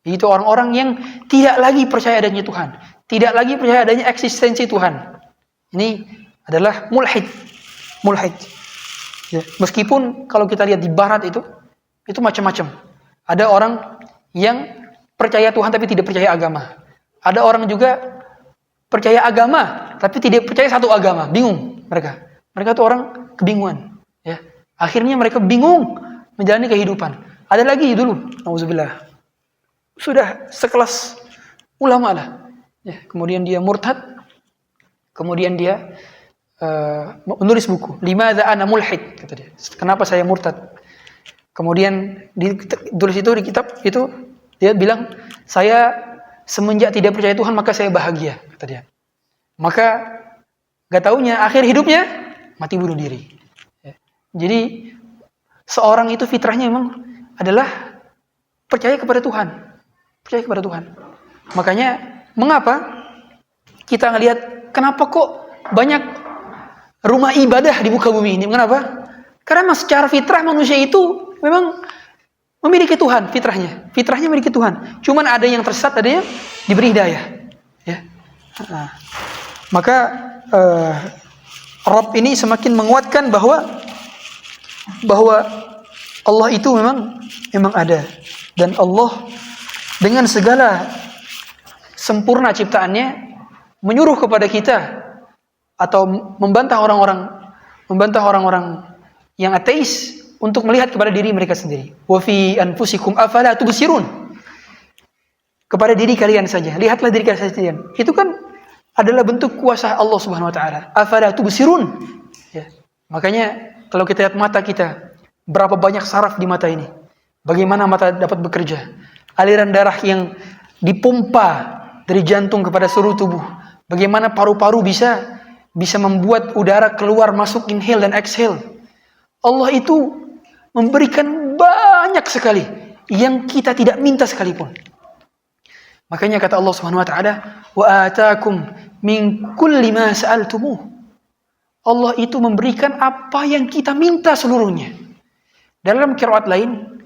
Itu orang-orang yang tidak lagi percaya adanya Tuhan, tidak lagi percaya adanya eksistensi Tuhan. Ini adalah mulhid. Ya. Meskipun kalau kita lihat di Barat itu macam-macam. Ada orang yang percaya Tuhan tapi tidak percaya agama. Ada orang juga percaya agama tapi tidak percaya satu agama. Bingung mereka. Mereka tuh orang kebingungan. Ya. Akhirnya mereka bingung menjalani kehidupan. Ada lagi dulu, nauzubillah, sudah sekelas ulama lah. Ya, kemudian dia murtad, kemudian dia menulis buku. Limadza ana mulhid, kata dia. Kenapa saya murtad? Kemudian ditulis itu di kitab itu, dia bilang, saya semenjak tidak percaya Tuhan maka saya bahagia, kata dia. Maka gak taunya akhir hidupnya mati bunuh diri. Jadi seorang itu fitrahnya memang adalah percaya kepada Tuhan. Percaya kepada Tuhan. Makanya mengapa kita ngelihat kenapa kok banyak rumah ibadah di muka bumi ini? Kenapa? Karena secara fitrah manusia itu memang memiliki Tuhan, fitrahnya. Fitrahnya memiliki Tuhan. Cuman ada yang tersesat, ada yang diberi hidayah. Ya. Maka Rabb ini semakin menguatkan bahwa Allah itu memang ada, dan Allah dengan segala sempurna ciptaannya menyuruh kepada kita atau membantah orang-orang yang ateis untuk melihat kepada diri mereka sendiri. Wa fi anfusikum afala tubsirun. Kepada diri kalian saja, lihatlah diri kalian saja. Itu kan adalah bentuk kuasa Allah Subhanahu wa taala. Afala tubsirun. Ya. Makanya kalau kita lihat mata kita, berapa banyak saraf di mata ini? Bagaimana mata dapat bekerja? Aliran darah yang dipompa dari jantung kepada seluruh tubuh. Bagaimana paru-paru bisa membuat udara keluar masuk, inhale dan exhale. Allah itu memberikan banyak sekali yang kita tidak minta sekalipun. Makanya kata Allah Subhanahu wa taala, "Wa ataakum min kulli ma sa'altumuh." Allah itu memberikan apa yang kita minta seluruhnya. Dalam qiraat lain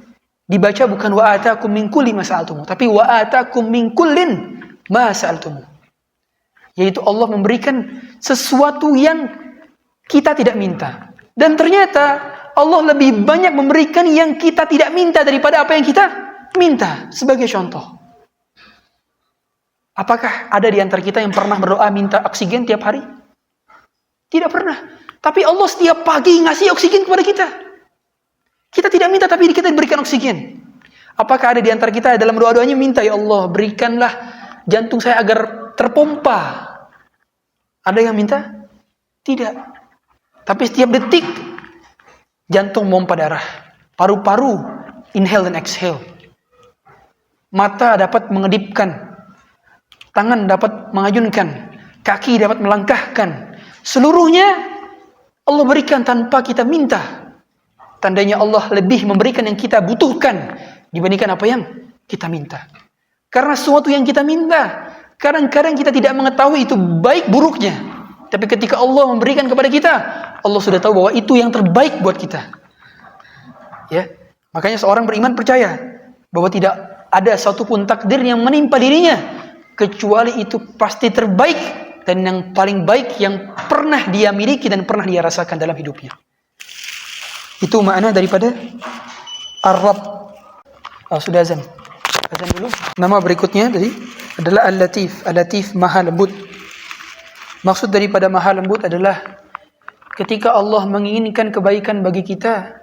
dibaca bukan wa ataakum min kulli ma sa'altumuh, tapi wa ataakum min kullin ma sa'altumuh. Yaitu Allah memberikan sesuatu yang kita tidak minta. Dan ternyata Allah lebih banyak memberikan yang kita tidak minta daripada apa yang kita minta. Sebagai contoh, apakah ada di antara kita yang pernah berdoa minta oksigen tiap hari? Tidak pernah. Tapi Allah setiap pagi ngasih oksigen kepada kita. Kita tidak minta tapi kita diberikan oksigen. Apakah ada di antara kita dalam doa-doanya minta, ya Allah berikanlah jantung saya agar terpompa? Ada yang minta? Tidak. Tapi setiap detik jantung memompa darah, paru-paru inhale dan exhale, mata dapat mengedipkan, tangan dapat mengayunkan, kaki dapat melangkahkan. Seluruhnya Allah berikan tanpa kita minta. Tandanya Allah lebih memberikan yang kita butuhkan dibandingkan apa yang kita minta. Karena sesuatu yang kita minta, kadang-kadang kita tidak mengetahui itu baik buruknya. Tapi ketika Allah memberikan kepada kita, Allah sudah tahu bahwa itu yang terbaik buat kita. Ya, makanya seorang beriman percaya bahwa tidak ada satupun takdir yang menimpa dirinya kecuali itu pasti terbaik dan yang paling baik yang pernah dia miliki dan pernah dia rasakan dalam hidupnya. Itu makna daripada Ar-Rabb. Sudah azan. Azan dulu. Nama berikutnya tadi adalah Al-Latif. Al-Latif Maha Lembut. Maksud daripada Maha Lembut adalah ketika Allah menginginkan kebaikan bagi kita,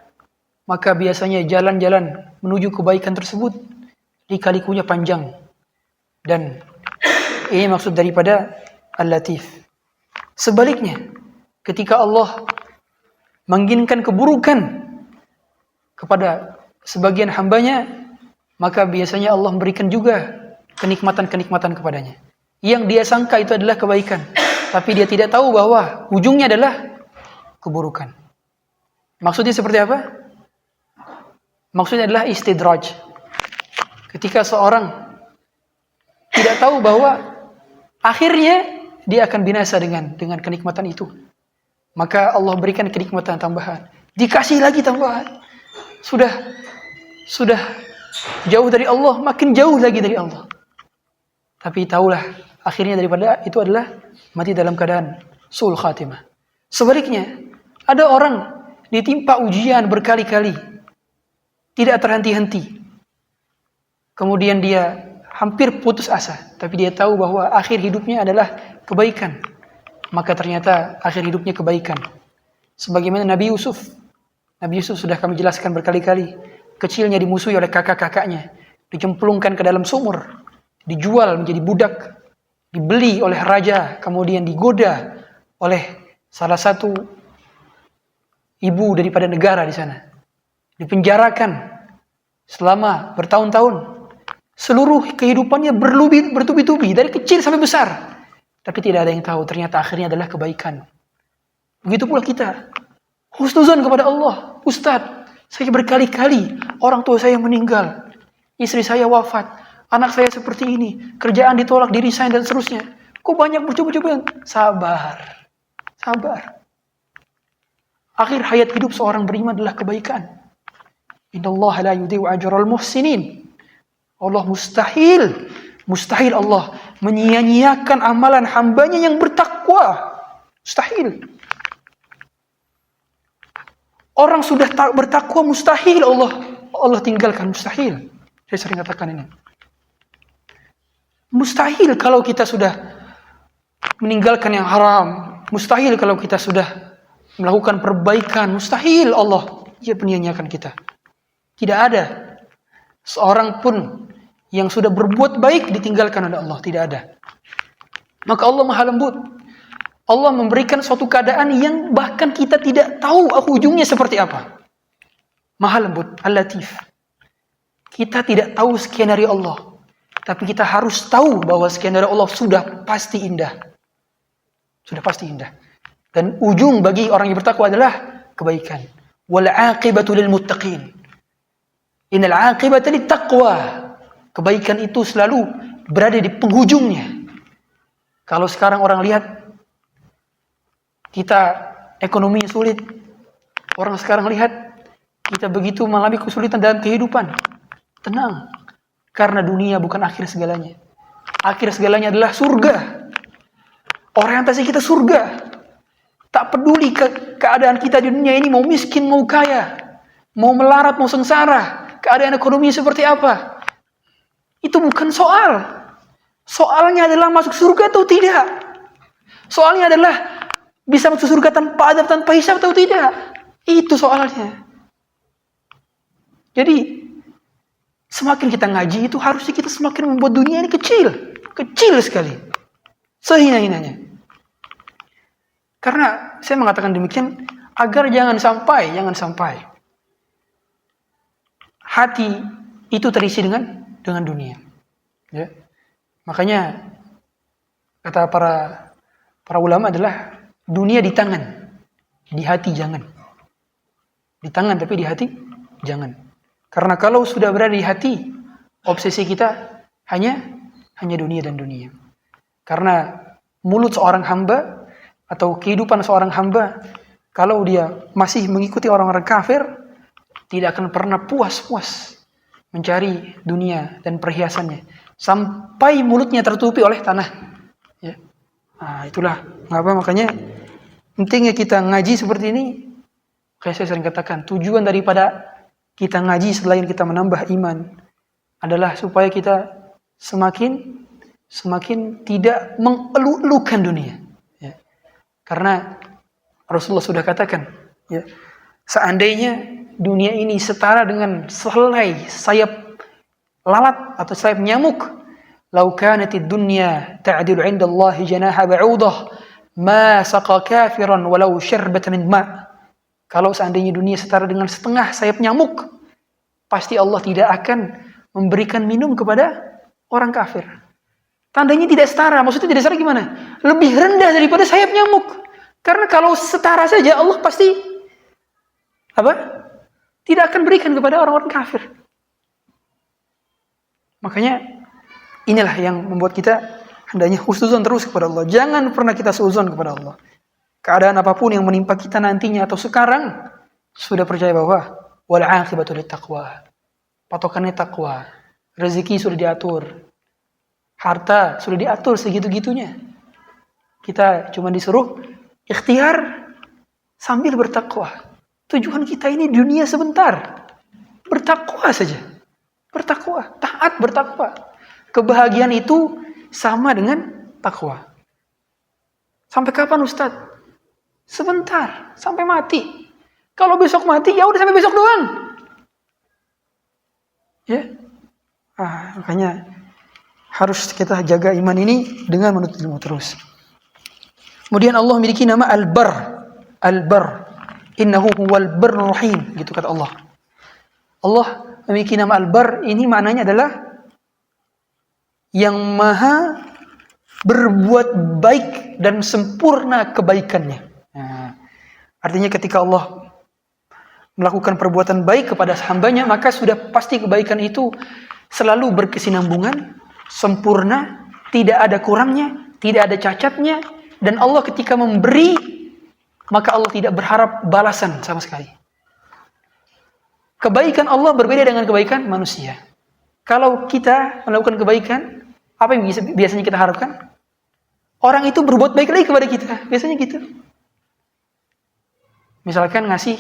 maka biasanya jalan-jalan menuju kebaikan tersebut lika-likunya panjang. Dan ini maksud daripada Al-Latif. Sebaliknya, ketika Allah menginginkan keburukan kepada sebagian hambanya, maka biasanya Allah memberikan juga kenikmatan-kenikmatan kepadanya. Yang dia sangka itu adalah kebaikan, tapi dia tidak tahu bahwa ujungnya adalah keburukan. Maksudnya seperti apa? Maksudnya adalah istidraj. Ketika seorang tidak tahu bahwa akhirnya dia akan binasa dengan kenikmatan itu, maka Allah berikan kenikmatan tambahan, dikasih lagi tambahan. Sudah jauh dari Allah, makin jauh lagi dari Allah. Tapi tahulah akhirnya daripada itu adalah mati dalam keadaan su'ul khatimah. Sebaliknya, ada orang ditimpa ujian berkali-kali, tidak terhenti-henti. Kemudian dia hampir putus asa, tapi dia tahu bahwa akhir hidupnya adalah kebaikan. Maka ternyata akhir hidupnya kebaikan. Sebagaimana Nabi Yusuf sudah kami jelaskan berkali-kali. Kecilnya dimusuhi oleh kakak-kakaknya, dicemplungkan ke dalam sumur, dijual menjadi budak, dibeli oleh raja, kemudian digoda oleh salah satu ibu daripada negara di sana, dipenjarakan selama bertahun-tahun. Seluruh kehidupannya bertubi-tubi dari kecil sampai besar. Tapi tidak ada yang tahu ternyata akhirnya adalah kebaikan. Begitu pula kita. Husnuzan kepada Allah. Ustaz, saya berkali-kali orang tua saya meninggal. Istri saya wafat. Anak saya seperti ini. Kerjaan ditolak, di-resign dan seterusnya. Kok banyak bercoba-coba? Sabar. Sabar. Akhir hayat hidup seorang beriman adalah kebaikan. Innallaha la yudhi'u ajral muhsinin. Allah mustahil Allah menyia-nyiakan amalan hambanya yang bertakwa. Mustahil. Orang sudah bertakwa mustahil Allah tinggalkan, mustahil. Saya sering katakan ini. Mustahil kalau kita sudah meninggalkan yang haram. Mustahil kalau kita sudah melakukan perbaikan. Mustahil Allah menyia-nyiakan kita. Tidak ada seorang pun yang sudah berbuat baik ditinggalkan oleh Allah. Tidak ada. Maka Allah Maha Lembut. Allah memberikan suatu keadaan yang bahkan kita tidak tahu ujungnya seperti apa. Maha Lembut, Al-Latif. Kita tidak tahu skenario Allah. Tapi kita harus tahu bahwa skenario Allah sudah pasti indah. Sudah pasti indah. Dan ujung bagi orang yang bertakwa adalah kebaikan. Wal aqibatu lil muttaqin. Innal aqibata lit taqwa. Kebaikan itu selalu berada di penghujungnya. Kalau sekarang orang lihat kita ekonomi sulit, orang sekarang lihat kita begitu mengalami kesulitan dalam kehidupan, tenang, karena dunia bukan akhir segalanya. Akhir segalanya adalah surga. Orientasi kita surga. Tak peduli keadaan kita di dunia ini, mau miskin, mau kaya, mau melarat, mau sengsara, keadaan ekonomi seperti apa. Itu bukan soal. Soalnya adalah masuk surga atau tidak. Soalnya adalah bisa masuk surga tanpa adab, tanpa hisab atau tidak. Itu soalnya. Jadi semakin kita ngaji itu harusnya kita semakin membuat dunia ini kecil. Kecil sekali. Sehina-hinanya. Karena saya mengatakan demikian agar jangan sampai hati itu terisi dengan dunia. Ya. Makanya kata para ulama adalah dunia di tangan, di hati jangan. Di tangan tapi di hati jangan. Karena kalau sudah berada di hati, obsesi kita hanya dunia dan dunia. Karena mulut seorang hamba atau kehidupan seorang hamba, kalau dia masih mengikuti orang-orang kafir, tidak akan pernah puas-puas mencari dunia dan perhiasannya sampai mulutnya tertutupi oleh tanah. Ya. Nah, itulah mengapa makanya pentingnya kita ngaji seperti ini. Kayak saya sering katakan, tujuan daripada kita ngaji selain kita menambah iman adalah supaya kita semakin tidak mengeluh-elukan dunia. Ya. Karena Rasulullah sudah katakan, ya, seandainya dunia ini setara dengan sehelai sayap lalat atau sayap nyamuk, "Lau kanatid dunya ta'dilu 'inda Allah janaha ba'udah, ma saqa kafiran walau syarbatan min ma'." Kalau seandainya dunia setara dengan setengah sayap nyamuk, pasti Allah tidak akan memberikan minum kepada orang kafir. Tandanya tidak setara, maksudnya tidak setara gimana? Lebih rendah daripada sayap nyamuk. Karena kalau setara saja Allah pasti tidak akan berikan kepada orang-orang kafir. Makanya inilah yang membuat kita hendaknya husnuzon terus kepada Allah. Jangan pernah kita suuzon kepada Allah. Keadaan apapun yang menimpa kita nantinya atau sekarang, sudah percaya bahwa wal aqibatu lit taqwa. Patokannya takwa. Rezeki sudah diatur. Harta sudah diatur segitu-gitunya. Kita cuma disuruh ikhtiar sambil bertakwa. Tujuan kita ini dunia sebentar. Bertakwa saja. Bertakwa, taat bertakwa. Kebahagiaan itu sama dengan takwa. Sampai kapan Ustaz? Sebentar, sampai mati. Kalau besok mati, ya udah sampai besok doang. Ya. Makanya harus kita jaga iman ini dengan menuntut ilmu terus. Kemudian Allah memiliki nama Al-Barr. Al-Barr. Innahu huwal barrur rahim, gitu kata Allah. Allah memiliki nama Al-Barr, ini maknanya adalah yang maha berbuat baik dan sempurna kebaikannya. Nah, artinya ketika Allah melakukan perbuatan baik kepada hambanya, maka sudah pasti kebaikan itu selalu berkesinambungan, sempurna, tidak ada kurangnya, tidak ada cacatnya. Dan Allah ketika memberi, maka Allah tidak berharap balasan sama sekali. Kebaikan Allah berbeda dengan kebaikan manusia. Kalau kita melakukan kebaikan, apa yang biasanya kita harapkan? Orang itu berbuat baik lagi kepada kita. Biasanya gitu. Misalkan ngasih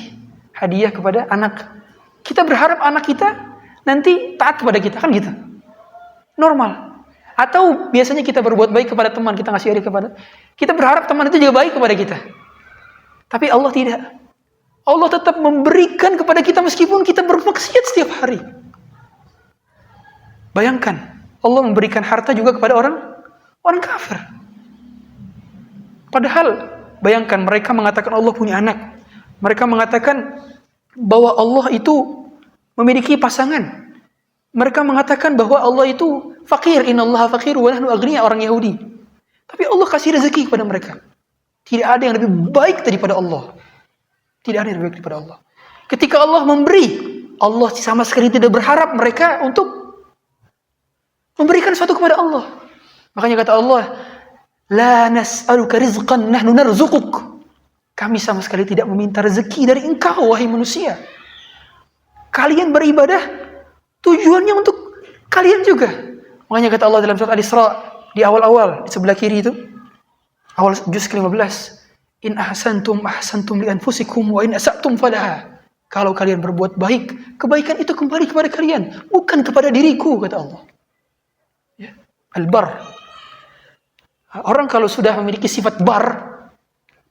hadiah kepada anak. Kita berharap anak kita nanti taat kepada kita. Kan gitu. Normal. Atau biasanya kita berbuat baik kepada teman. Kita ngasih hadiah kepada. Kita berharap teman itu juga baik kepada kita. Tapi Allah tidak. Allah tetap memberikan kepada kita meskipun kita bermaksiat setiap hari. Bayangkan. Allah memberikan harta juga kepada orang kafir. Padahal, bayangkan mereka mengatakan Allah punya anak. Mereka mengatakan bahwa Allah itu memiliki pasangan. Mereka mengatakan bahwa Allah itu fakir. Innallaha fakir wa nahnu aghniya, orang Yahudi. Tapi Allah kasih rezeki kepada mereka. Tidak ada yang lebih baik daripada Allah. Tidak ada yang lebih baik daripada Allah. Ketika Allah memberi, Allah sama sekali tidak berharap mereka untuk memberikan sesuatu kepada Allah. Makanya kata Allah, la nas'aluka rizqan nahnu narzuquk. Kami sama sekali tidak meminta rezeki dari engkau, wahai manusia. Kalian beribadah tujuannya untuk kalian juga. Makanya kata Allah dalam surat Al-Isra di awal-awal di sebelah kiri itu, awal juz ke-15, in ahsantum ahsantum li anfusikum wa in asa'tum falaha. Kalau kalian berbuat baik, kebaikan itu kembali kepada kalian, bukan kepada diriku, kata Allah. Ya. Al-Barr. Orang kalau sudah memiliki sifat bar,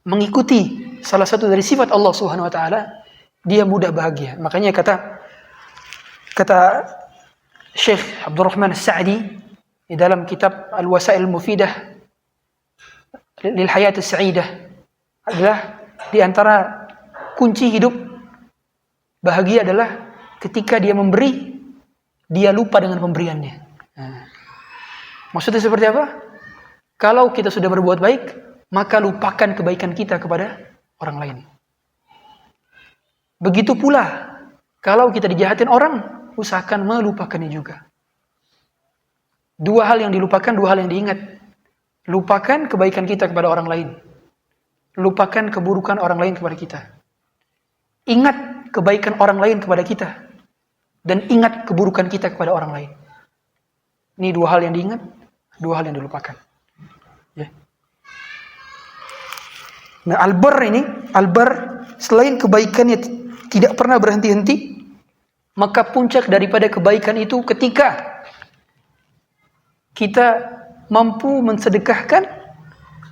mengikuti salah satu dari sifat Allah Subhanahu wa taala, dia mudah bahagia. Makanya kata Syekh Abdurrahman As-Sa'di di dalam kitab Al-Wasail Mufidah lil Hayat As-Sa'idah, adalah di antara kunci hidup bahagia adalah ketika dia memberi, dia lupa dengan pemberiannya. Nah, maksudnya seperti apa? Kalau kita sudah berbuat baik, maka lupakan kebaikan kita kepada orang lain. Begitu pula, kalau kita dijahatin orang, usahakan melupakannya juga. Dua hal yang dilupakan, dua hal yang diingat. Lupakan kebaikan kita kepada orang lain. Lupakan keburukan orang lain kepada kita. Ingat kebaikan orang lain kepada kita. Dan ingat keburukan kita kepada orang lain. Ini dua hal yang diingat, dua hal yang dilupakan. Ya. Nah, Al-Barr selain kebaikannya tidak pernah berhenti-henti, maka puncak daripada kebaikan itu ketika kita mampu mensedekahkan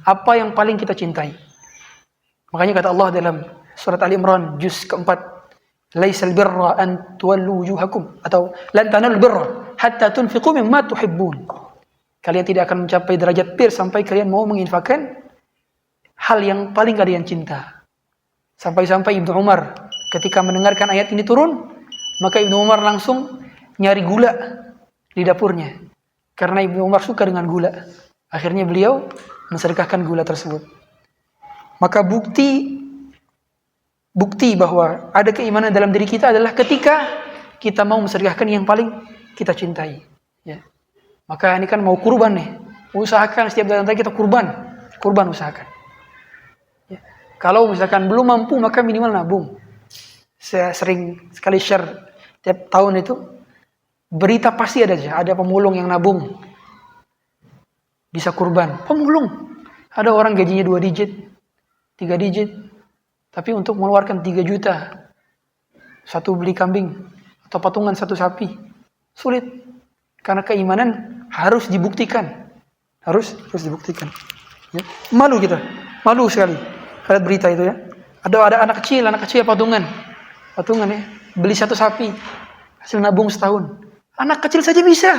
apa yang paling kita cintai. Makanya kata Allah dalam surat Ali Imran juz keempat, laisal birra an tuwallu wujuhakum, atau lan tanalul birra hatta tunfiqu mimma tuhibbun. Kalian tidak akan mencapai derajat bir sampai kalian mau menginfakkan hal yang paling kalian cinta. Sampai-sampai Ibnu Umar ketika mendengarkan ayat ini turun, maka Ibnu Umar langsung nyari gula di dapurnya. Karena Ibnu Umar suka dengan gula. Akhirnya beliau mensedekahkan gula tersebut. Maka bukti bahwa ada keimanan dalam diri kita adalah ketika kita mau mensedekahkan yang paling kita cintai. Ya. Maka ini kan mau kurban nih. Usahakan setiap datang kita kurban usahakan. Ya. Kalau misalkan belum mampu, maka minimal nabung. Saya sering sekali share tiap tahun itu, berita pasti ada aja, ada pemulung yang nabung bisa kurban. Pemulung, ada orang gajinya 2 digit, 3 digit, tapi untuk mengeluarkan 3 juta satu beli kambing atau patungan satu sapi sulit, karena keimanan harus dibuktikan, harus dibuktikan. Ya. Malu sekali lihat berita itu ya. Ada anak kecil patungan ya, beli satu sapi hasil nabung setahun. Anak kecil saja bisa,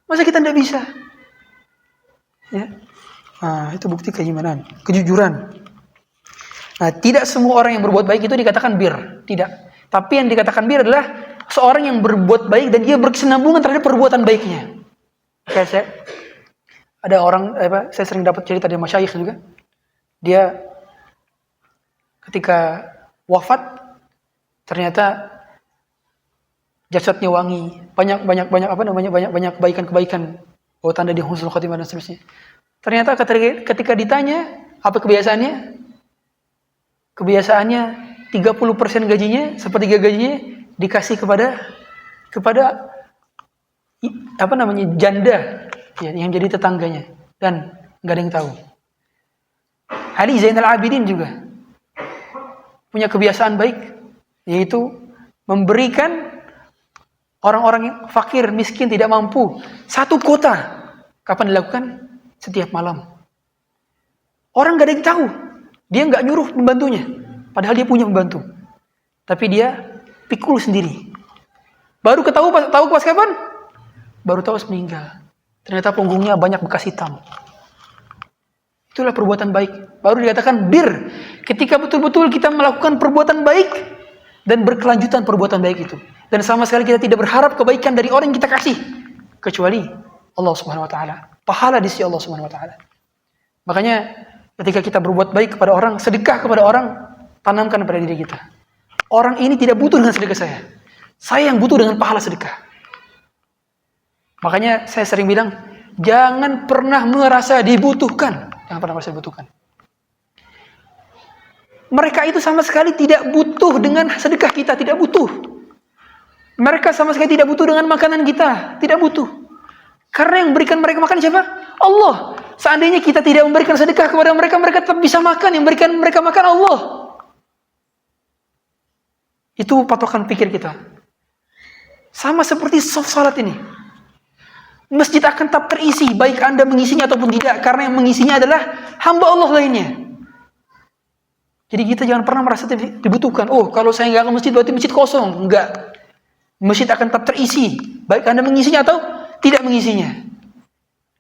masa kita tidak bisa? Ya. Nah, itu bukti keimanan, kejujuran. Nah, tidak semua orang yang berbuat baik itu dikatakan bir, tidak. Tapi yang dikatakan bir adalah seorang yang berbuat baik dan dia berkesinambungan terhadap perbuatan baiknya. Kayak ada orang, saya sering dapat cerita dari masyayikh juga. Dia ketika wafat ternyata jasadnya wangi, banyak kebaikan, oh tanda di husnul khotimah dan seterusnya. Ternyata ketika ditanya apa kebiasaannya 30% gajinya, sepertiga gajinya dikasih kepada janda ya, yang jadi tetangganya, dan nggak ada yang tahu. Ali Zainal Abidin juga punya kebiasaan baik, yaitu memberikan orang-orang yang fakir, miskin, tidak mampu satu kota. Kapan dilakukan? Setiap malam. Orang nggak ada yang tahu. Dia nggak nyuruh pembantunya, padahal dia punya pembantu. Tapi dia pikul sendiri. Baru tahu pas kapan? Baru tahu pas meninggal. Ternyata punggungnya banyak bekas hitam. Itulah perbuatan baik. Baru dikatakan bir. Ketika betul-betul kita melakukan perbuatan baik dan berkelanjutan perbuatan baik itu. Dan sama sekali kita tidak berharap kebaikan dari orang yang kita kasih, kecuali Allah Subhanahu wa taala. Pahala di sisi Allah Subhanahu wa taala. Makanya ketika kita berbuat baik kepada orang, sedekah kepada orang, tanamkan pada diri kita. Orang ini tidak butuh dengan sedekah saya. Saya yang butuh dengan pahala sedekah. Makanya saya sering bilang, jangan pernah merasa dibutuhkan. Jangan pernah merasa dibutuhkan. Mereka itu sama sekali tidak butuh dengan sedekah kita, tidak butuh. Mereka sama sekali tidak butuh dengan makanan kita, tidak butuh. Karena yang berikan mereka makan siapa? Allah. Seandainya kita tidak memberikan sedekah kepada mereka, mereka tetap bisa makan. Yang berikan mereka makan Allah. Itu patokan pikir kita. Sama seperti salat ini. Masjid akan tetap terisi, baik Anda mengisinya ataupun tidak. Karena yang mengisinya adalah hamba Allah lainnya. Jadi kita jangan pernah merasa dibutuhkan. Oh, kalau saya nggak ke masjid, berarti masjid kosong. Enggak. Masjid akan tetap terisi, baik Anda mengisinya atau tidak mengisinya.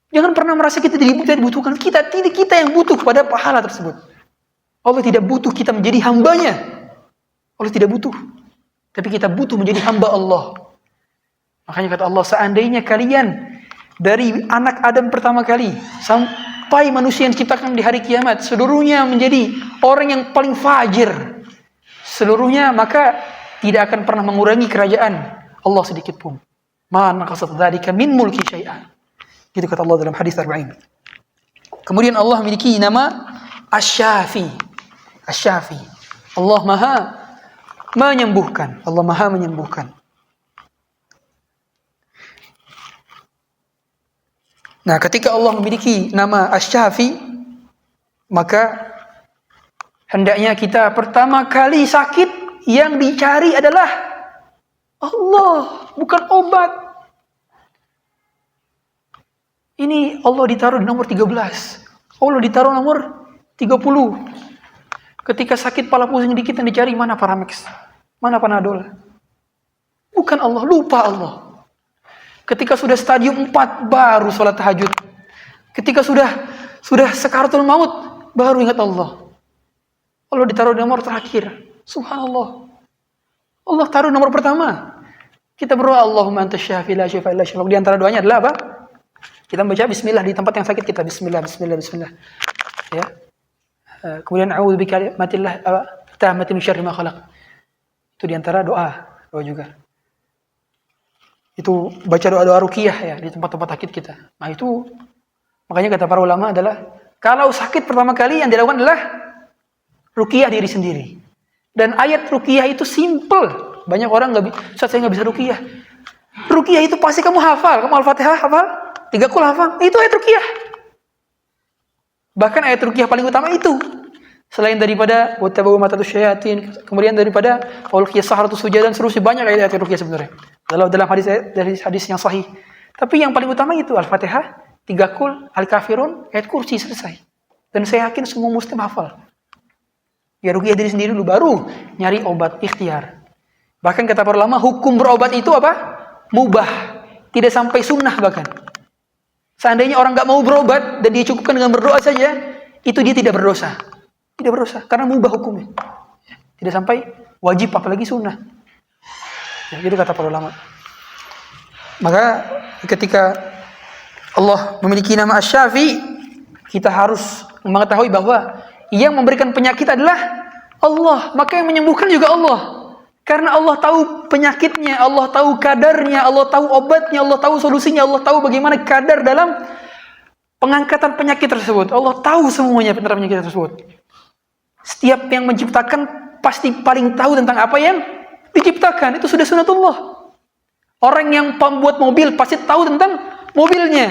Jangan pernah merasa kita tidak dibutuhkan. Kita yang butuh pada pahala tersebut. Allah tidak butuh kita menjadi hambanya. Allah tidak butuh. Tapi kita butuh menjadi hamba Allah. Makanya kata Allah, seandainya kalian dari anak Adam pertama kali sampai manusia yang diciptakan di hari kiamat, seluruhnya menjadi orang yang paling fajir, seluruhnya, maka tidak akan pernah mengurangi kerajaan Allah sedikit pun. Ma naqasat dzalika min mulki syai'an. Itu kata Allah dalam hadis Arba'in. Kemudian Allah memiliki nama Asy-Syafi. Asy-Syafi. Allah Maha menyembuhkan. Allah Maha menyembuhkan. Nah, ketika Allah memiliki nama Asy-Syafi, maka hendaknya kita pertama kali sakit yang dicari adalah Allah, bukan obat. Ini Allah ditaruh di nomor 13. Allah ditaruh nomor 30. Ketika sakit kepala pusing dikit yang dicari mana Paramex, mana Panadol. Bukan Allah, lupa Allah. Ketika sudah stadium 4 baru sholat tahajud. Ketika sudah sakaratul maut baru ingat Allah. Allah ditaruh di nomor terakhir. Subhanallah. Allah taruh nomor pertama. Kita berdoa Allahumma antas syafi la syifa illa syifak. Di antara doanya adalah apa? Kita membaca bismillah di tempat yang sakit kita, bismillah. Ya. Kemudian a'udzu bikalimatillah tammati min syarri ma khalaq. Itu di antara doa juga. Itu baca doa-doa ruqyah ya di tempat-tempat sakit kita. Nah, itu makanya kata para ulama adalah kalau sakit pertama kali yang dilakukan adalah ruqyah diri sendiri. Dan ayat ruqyah itu simple. Banyak orang Ustaz saya enggak bisa ruqyah. Ruqyah itu pasti kamu hafal. Kamu Al-Fatihah hafal? 3 qul hafal. Itu ayat ruqyah. Bahkan ayat ruqyah paling utama itu. Selain daripada wattabu matatus syayatin, kemudian daripada ulqiyas saharatu sujadan, seterusnya banyak ayat ruqyah sebenarnya. Dalam hadis yang sahih. Tapi yang paling utama itu Al-Fatihah, 3 qul, Al-Kafirun, ayat kursi selesai. Dan saya yakin semua muslim hafal. Ya ruqyah diri sendiri dulu baru nyari obat ikhtiar. Bahkan kata para ulama hukum berobat itu apa? Mubah. Tidak sampai sunnah bahkan. Seandainya orang nggak mau berobat dan dia cukupkan dengan berdoa saja, itu dia tidak berdosa. Tidak berdosa, karena mubah hukumnya. Tidak sampai wajib, apalagi sunnah. Ya, itu kata para ulama. Maka ketika Allah memiliki nama Asy-Syafi, kita harus mengetahui bahwa yang memberikan penyakit adalah Allah. Maka yang menyembuhkan juga Allah. Karena Allah tahu penyakitnya, Allah tahu kadarnya, Allah tahu obatnya, Allah tahu solusinya, Allah tahu bagaimana kadar dalam pengangkatan penyakit tersebut. Allah tahu semuanya tentang penyakit tersebut. Setiap yang menciptakan pasti paling tahu tentang apa yang diciptakan. Itu sudah sunatullah. Orang yang pembuat mobil pasti tahu tentang mobilnya.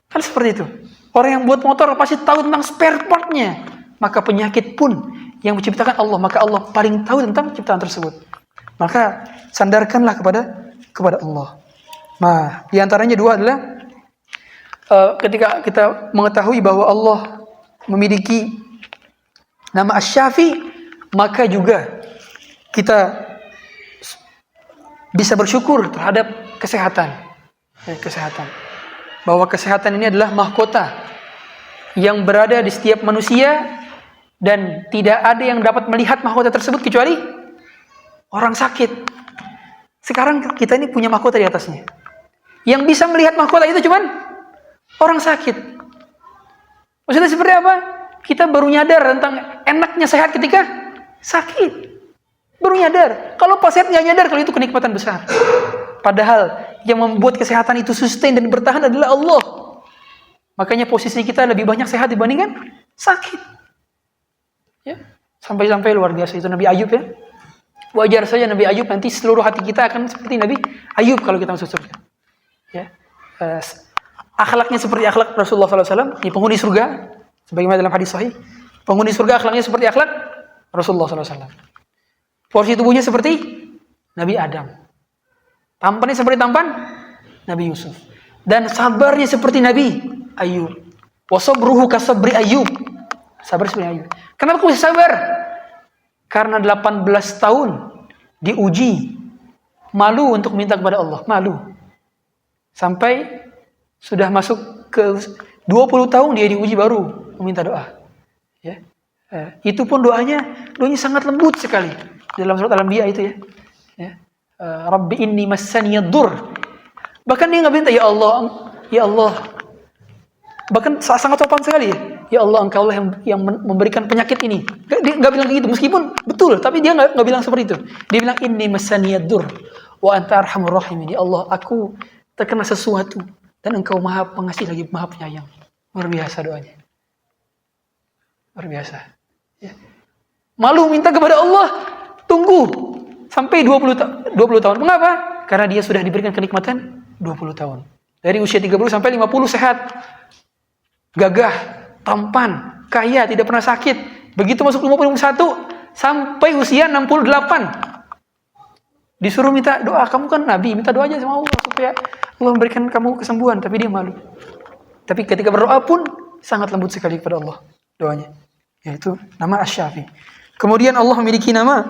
Kan seperti itu. Orang yang buat motor pasti tahu tentang spare part-nya. Maka penyakit pun yang menciptakan Allah, maka Allah paling tahu tentang ciptaan tersebut. Maka sandarkanlah kepada Allah. Nah, di antaranya dua adalah ketika kita mengetahui bahwa Allah memiliki nama Asy-Syafi, maka juga kita bisa bersyukur terhadap kesehatan. Bahwa kesehatan ini adalah mahkota yang berada di setiap manusia. Dan tidak ada yang dapat melihat mahkota tersebut kecuali orang sakit. Sekarang kita ini punya mahkota di atasnya. Yang bisa melihat mahkota itu cuman orang sakit. Maksudnya seperti apa? Kita baru nyadar tentang enaknya sehat ketika sakit. Baru nyadar. Kalau pas sehat nggak nyadar kalau itu kenikmatan besar. Padahal yang membuat kesehatan itu sustain dan bertahan adalah Allah. Makanya posisi kita lebih banyak sehat dibandingkan sakit. Ya, sampai-sampai luar biasa itu Nabi Ayub ya. Wajar saja Nabi Ayub nanti seluruh hati kita akan seperti Nabi Ayub kalau kita masuk surga. Ya, akhlaknya seperti akhlak Rasulullah SAW, di penghuni surga, sebagaimana dalam hadis sahih. Penghuni surga akhlaknya seperti akhlak Rasulullah SAW. Porsi tubuhnya seperti Nabi Adam. Tampannya seperti tampan Nabi Yusuf. Dan sabarnya seperti Nabi Ayub. Wasabruhu kasabri Ayub. Sabar seperti Ayub. Kenapa aku bisa sabar? Karena 18 tahun diuji, malu untuk minta kepada Allah, malu. Sampai sudah masuk ke 20 tahun dia diuji baru meminta doa. Ya. Itu pun doanya sangat lembut sekali. Dalam surat Al-Anbiya itu ya. Rabbi inni massaniyad dur. Bahkan dia nggak minta ya Allah. Bahkan sangat sopan sekali ya. Ya Allah, Engkaulah yang memberikan penyakit ini. Dia nggak bilang gitu, meskipun betul, tapi dia nggak bilang seperti itu. Dia bilang inni massaniyad dur wa anta arhamur rahimin. Ya Allah, aku terkena sesuatu dan Engkau Maha Pengasih lagi Maha Penyayang. Luar biasa doanya. Luar biasa. Ya. Malu minta kepada Allah, tunggu sampai 20 tahun. Mengapa? Karena dia sudah diberikan kenikmatan 20 tahun. Dari usia 30 sampai 50 sehat. Gagah, tampan, kaya, tidak pernah sakit. Begitu masuk 51 sampai usia 68. Disuruh minta doa, kamu kan nabi, minta doa aja sama Allah supaya Allah memberikan kamu kesembuhan, tapi dia malu. Tapi ketika berdoa pun sangat lembut sekali kepada Allah doanya. Yaitu nama Asy-Syafi. Kemudian Allah memiliki nama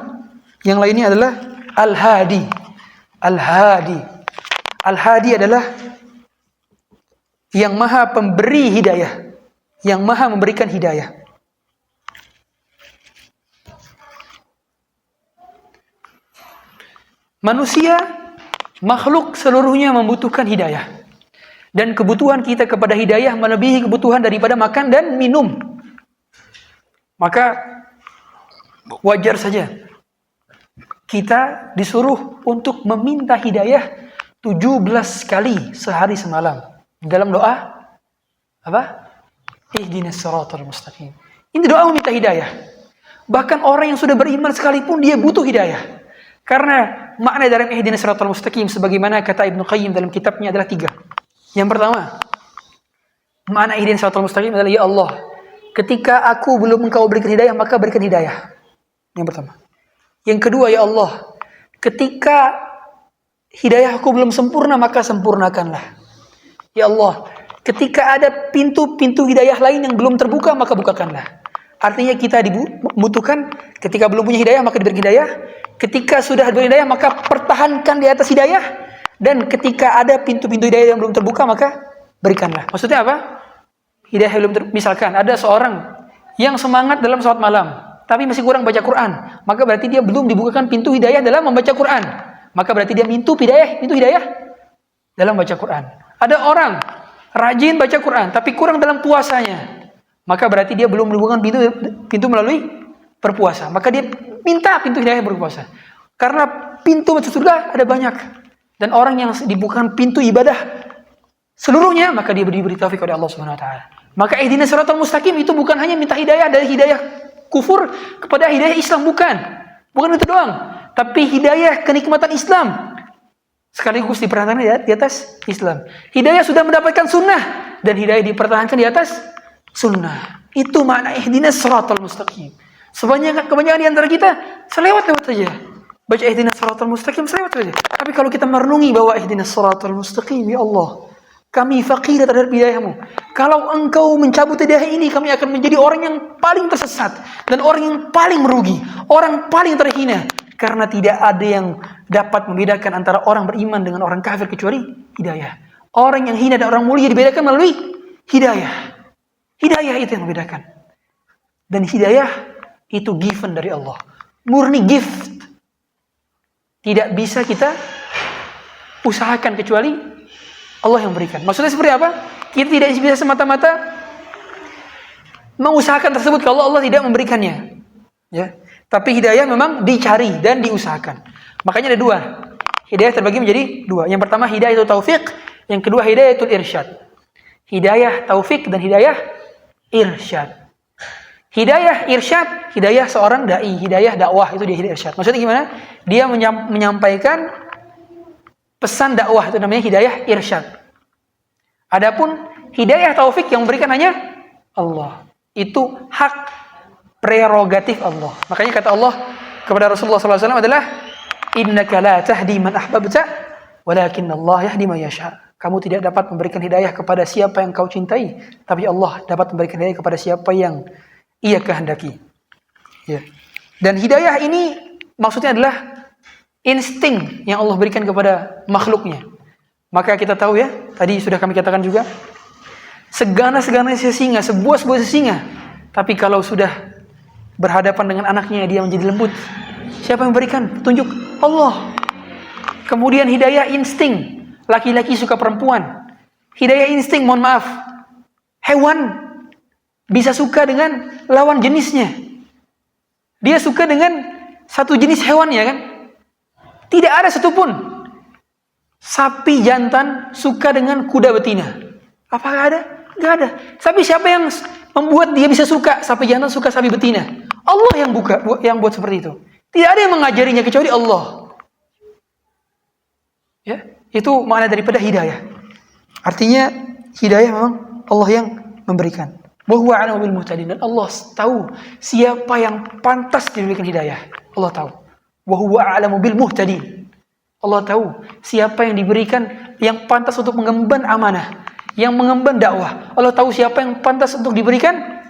yang lainnya adalah Al-Hadi. Al-Hadi. Al-Hadi adalah yang maha pemberi hidayah, yang maha memberikan hidayah. Manusia, makhluk seluruhnya membutuhkan hidayah. Dan kebutuhan kita kepada hidayah melebihi kebutuhan daripada makan dan minum. Maka wajar saja kita disuruh untuk meminta hidayah 17 kali sehari semalam. Dalam doa apa? Ihdinas siratal mustaqim. Ini doa meminta hidayah. Bahkan orang yang sudah beriman sekalipun dia butuh hidayah. Karena makna dalam ihdinas siratal mustaqim sebagaimana kata Ibnu Qayyim dalam kitabnya adalah 3. Yang pertama, makna ihdinas siratal mustaqim adalah ya Allah, ketika aku belum Engkau berikan hidayah, maka berikan hidayah. Yang pertama. Yang kedua, ya Allah, ketika hidayah aku belum sempurna, maka sempurnakanlah. Ya Allah, ketika ada pintu-pintu hidayah lain yang belum terbuka, maka bukakanlah. Artinya kita dibutuhkan ketika belum punya hidayah, maka diberi hidayah. Ketika sudah diberi hidayah, maka pertahankan di atas hidayah. Dan ketika ada pintu-pintu hidayah yang belum terbuka, maka berikanlah. Maksudnya apa? Hidayah belum misalkan ada seorang yang semangat dalam sholat malam, tapi masih kurang baca Quran, maka berarti dia belum dibukakan pintu hidayah dalam membaca Quran. Maka berarti dia pintu hidayah dalam baca Quran. Ada orang rajin baca Quran, tapi kurang dalam puasanya, maka berarti dia belum dibukakan pintu melalui berpuasa. Maka dia minta pintu hidayah berpuasa. Karena pintu masuk surga ada banyak, dan orang yang dibukakan pintu ibadah seluruhnya, maka dia diberi taufik oleh Allah Subhanahu wa taala. Maka ihdinas shiratal mustaqim itu bukan hanya minta hidayah dari hidayah kufur kepada hidayah Islam, bukan itu doang, tapi hidayah kenikmatan Islam sekaligus dipertahankan di atas Islam. Hidayah sudah mendapatkan sunnah dan hidayah dipertahankan di atas sunnah. Itu makna ihdinas shiratal mustaqim. Kebanyakan di antara kita selewat-lewat saja. Baca ihdinas shiratal mustaqim selewat saja. Tapi kalau kita merenungi bahwa ihdinas shiratal mustaqim, ya Allah, kami fakir terhadap hidayahmu. Kalau engkau mencabut hidayah ini, kami akan menjadi orang yang paling tersesat dan orang yang paling merugi, orang paling terhina. Karena tidak ada yang dapat membedakan antara orang beriman dengan orang kafir kecuali hidayah. Orang yang hina dan orang mulia dibedakan melalui hidayah. Hidayah itu yang membedakan. Dan hidayah itu given dari Allah. Murni gift. Tidak bisa kita usahakan kecuali Allah yang berikan. Maksudnya seperti apa? Kita tidak bisa semata-mata mengusahakan tersebut kalau Allah tidak memberikannya. Ya. Tapi hidayah memang dicari dan diusahakan. Makanya ada dua. Hidayah terbagi menjadi dua. Yang pertama hidayah itu taufik, yang kedua hidayah itu irsyad. Hidayah taufik dan hidayah irsyad. Hidayah irsyad, hidayah seorang dai, hidayah dakwah, itu dia hidayah irsyad. Maksudnya gimana? Dia menyampaikan pesan dakwah, itu namanya hidayah irsyad. Adapun hidayah taufik yang memberikan hanya Allah. Itu hak prerogatif Allah. Makanya kata Allah kepada Rasulullah SAW adalah innaka la tahdi man ahbabta walakin Allah yahdi man yasha. Kamu tidak dapat memberikan hidayah kepada siapa yang kau cintai, tapi Allah dapat memberikan hidayah kepada siapa yang Ia kehendaki. Ya. Dan hidayah ini maksudnya adalah insting yang Allah berikan kepada makhluknya. Maka kita tahu ya, tadi sudah kami katakan juga, segana-segana singa, sebuah singa, tapi kalau sudah berhadapan dengan anaknya dia menjadi lembut. Siapa yang memberikan petunjuk? Allah. Kemudian hidayah insting, laki-laki suka perempuan. Hidayah insting, mohon maaf, hewan bisa suka dengan lawan jenisnya. Dia suka dengan satu jenis hewan, ya kan? Tidak ada satupun sapi jantan suka dengan kuda betina. Apakah ada? Tidak ada. Tapi siapa yang membuat dia bisa suka sapi jantan suka sapi betina? Allah yang buat seperti itu. Tidak ada yang mengajarinya kecuali Allah. Ya, itu makna daripada hidayah. Artinya hidayah memang Allah yang memberikan. Wa huwa a'lamu bil muhtadin, dan Allah tahu siapa yang pantas diberikan hidayah. Allah tahu. Wa huwa a'lamu bil muhtadin. Allah tahu siapa yang diberikan, yang pantas untuk mengemban amanah, yang mengemban dakwah. Allah tahu siapa yang pantas untuk diberikan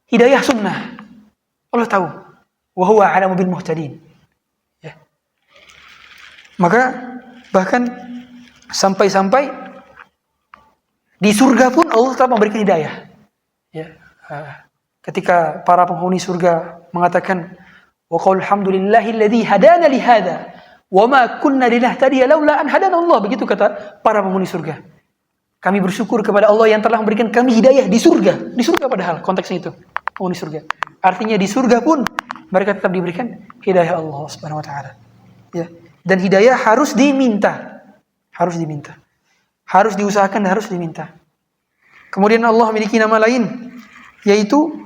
hidayah sunnah. Allah tahu. Wa huwa a'lamu bil muhtadin. Ya. Maka bahkan sampai-sampai di surga pun Allah tetap memberikan hidayah. Ya, ketika para penghuni surga mengatakan wa qul hamdulillahilladzi hadana li hadza wa ma kunna linahtadiya laula an hadana Allah, begitu kata para penghuni surga. Kami bersyukur kepada Allah yang telah memberikan kami hidayah di surga. Di surga padahal konteksnya itu penghuni surga. Artinya di surga pun mereka tetap diberikan hidayah Allah Subhanahu wa taala. Ya. Dan hidayah harus diminta. Harus diminta. Harus diusahakan dan harus diminta. Kemudian Allah memiliki nama lain, yaitu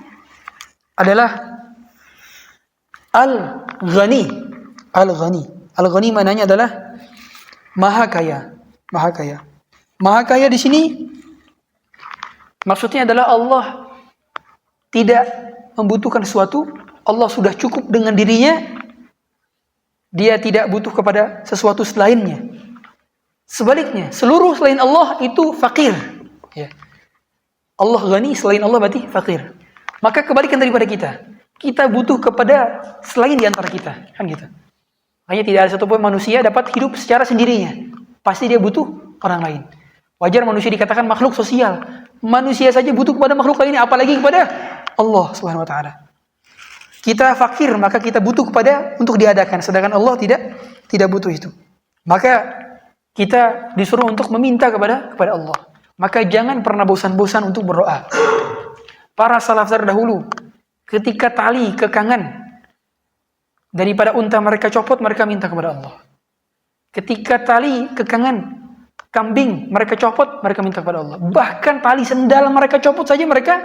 adalah Al-Ghani. Al-Ghani. Al-Ghani maknanya adalah Maha Kaya. Maha Kaya. Maha Kaya di sini maksudnya adalah Allah tidak membutuhkan sesuatu. Allah sudah cukup dengan dirinya. Dia tidak butuh kepada sesuatu selainnya. Sebaliknya, seluruh selain Allah itu fakir. Ya. Allah ghani, selain Allah berarti fakir. Maka kebalikan daripada kita. Kita butuh kepada selain di antara kita. Kan gitu. Hanya tidak ada satupun manusia dapat hidup secara sendirinya. Pasti dia butuh orang lain. Wajar manusia dikatakan makhluk sosial. Manusia saja butuh kepada makhluk lainnya, apalagi kepada Allah Subhanahu wa taala. Kita fakir, maka kita butuh kepada untuk diadakan, sedangkan Allah tidak butuh itu. Maka kita disuruh untuk meminta kepada Allah. Maka jangan pernah bosan-bosan untuk berdoa. Para salaf terdahulu, ketika tali kekangan daripada unta mereka copot, mereka minta kepada Allah. Ketika tali kekangan kambing mereka copot, mereka minta kepada Allah. Bahkan tali sendal mereka copot saja, mereka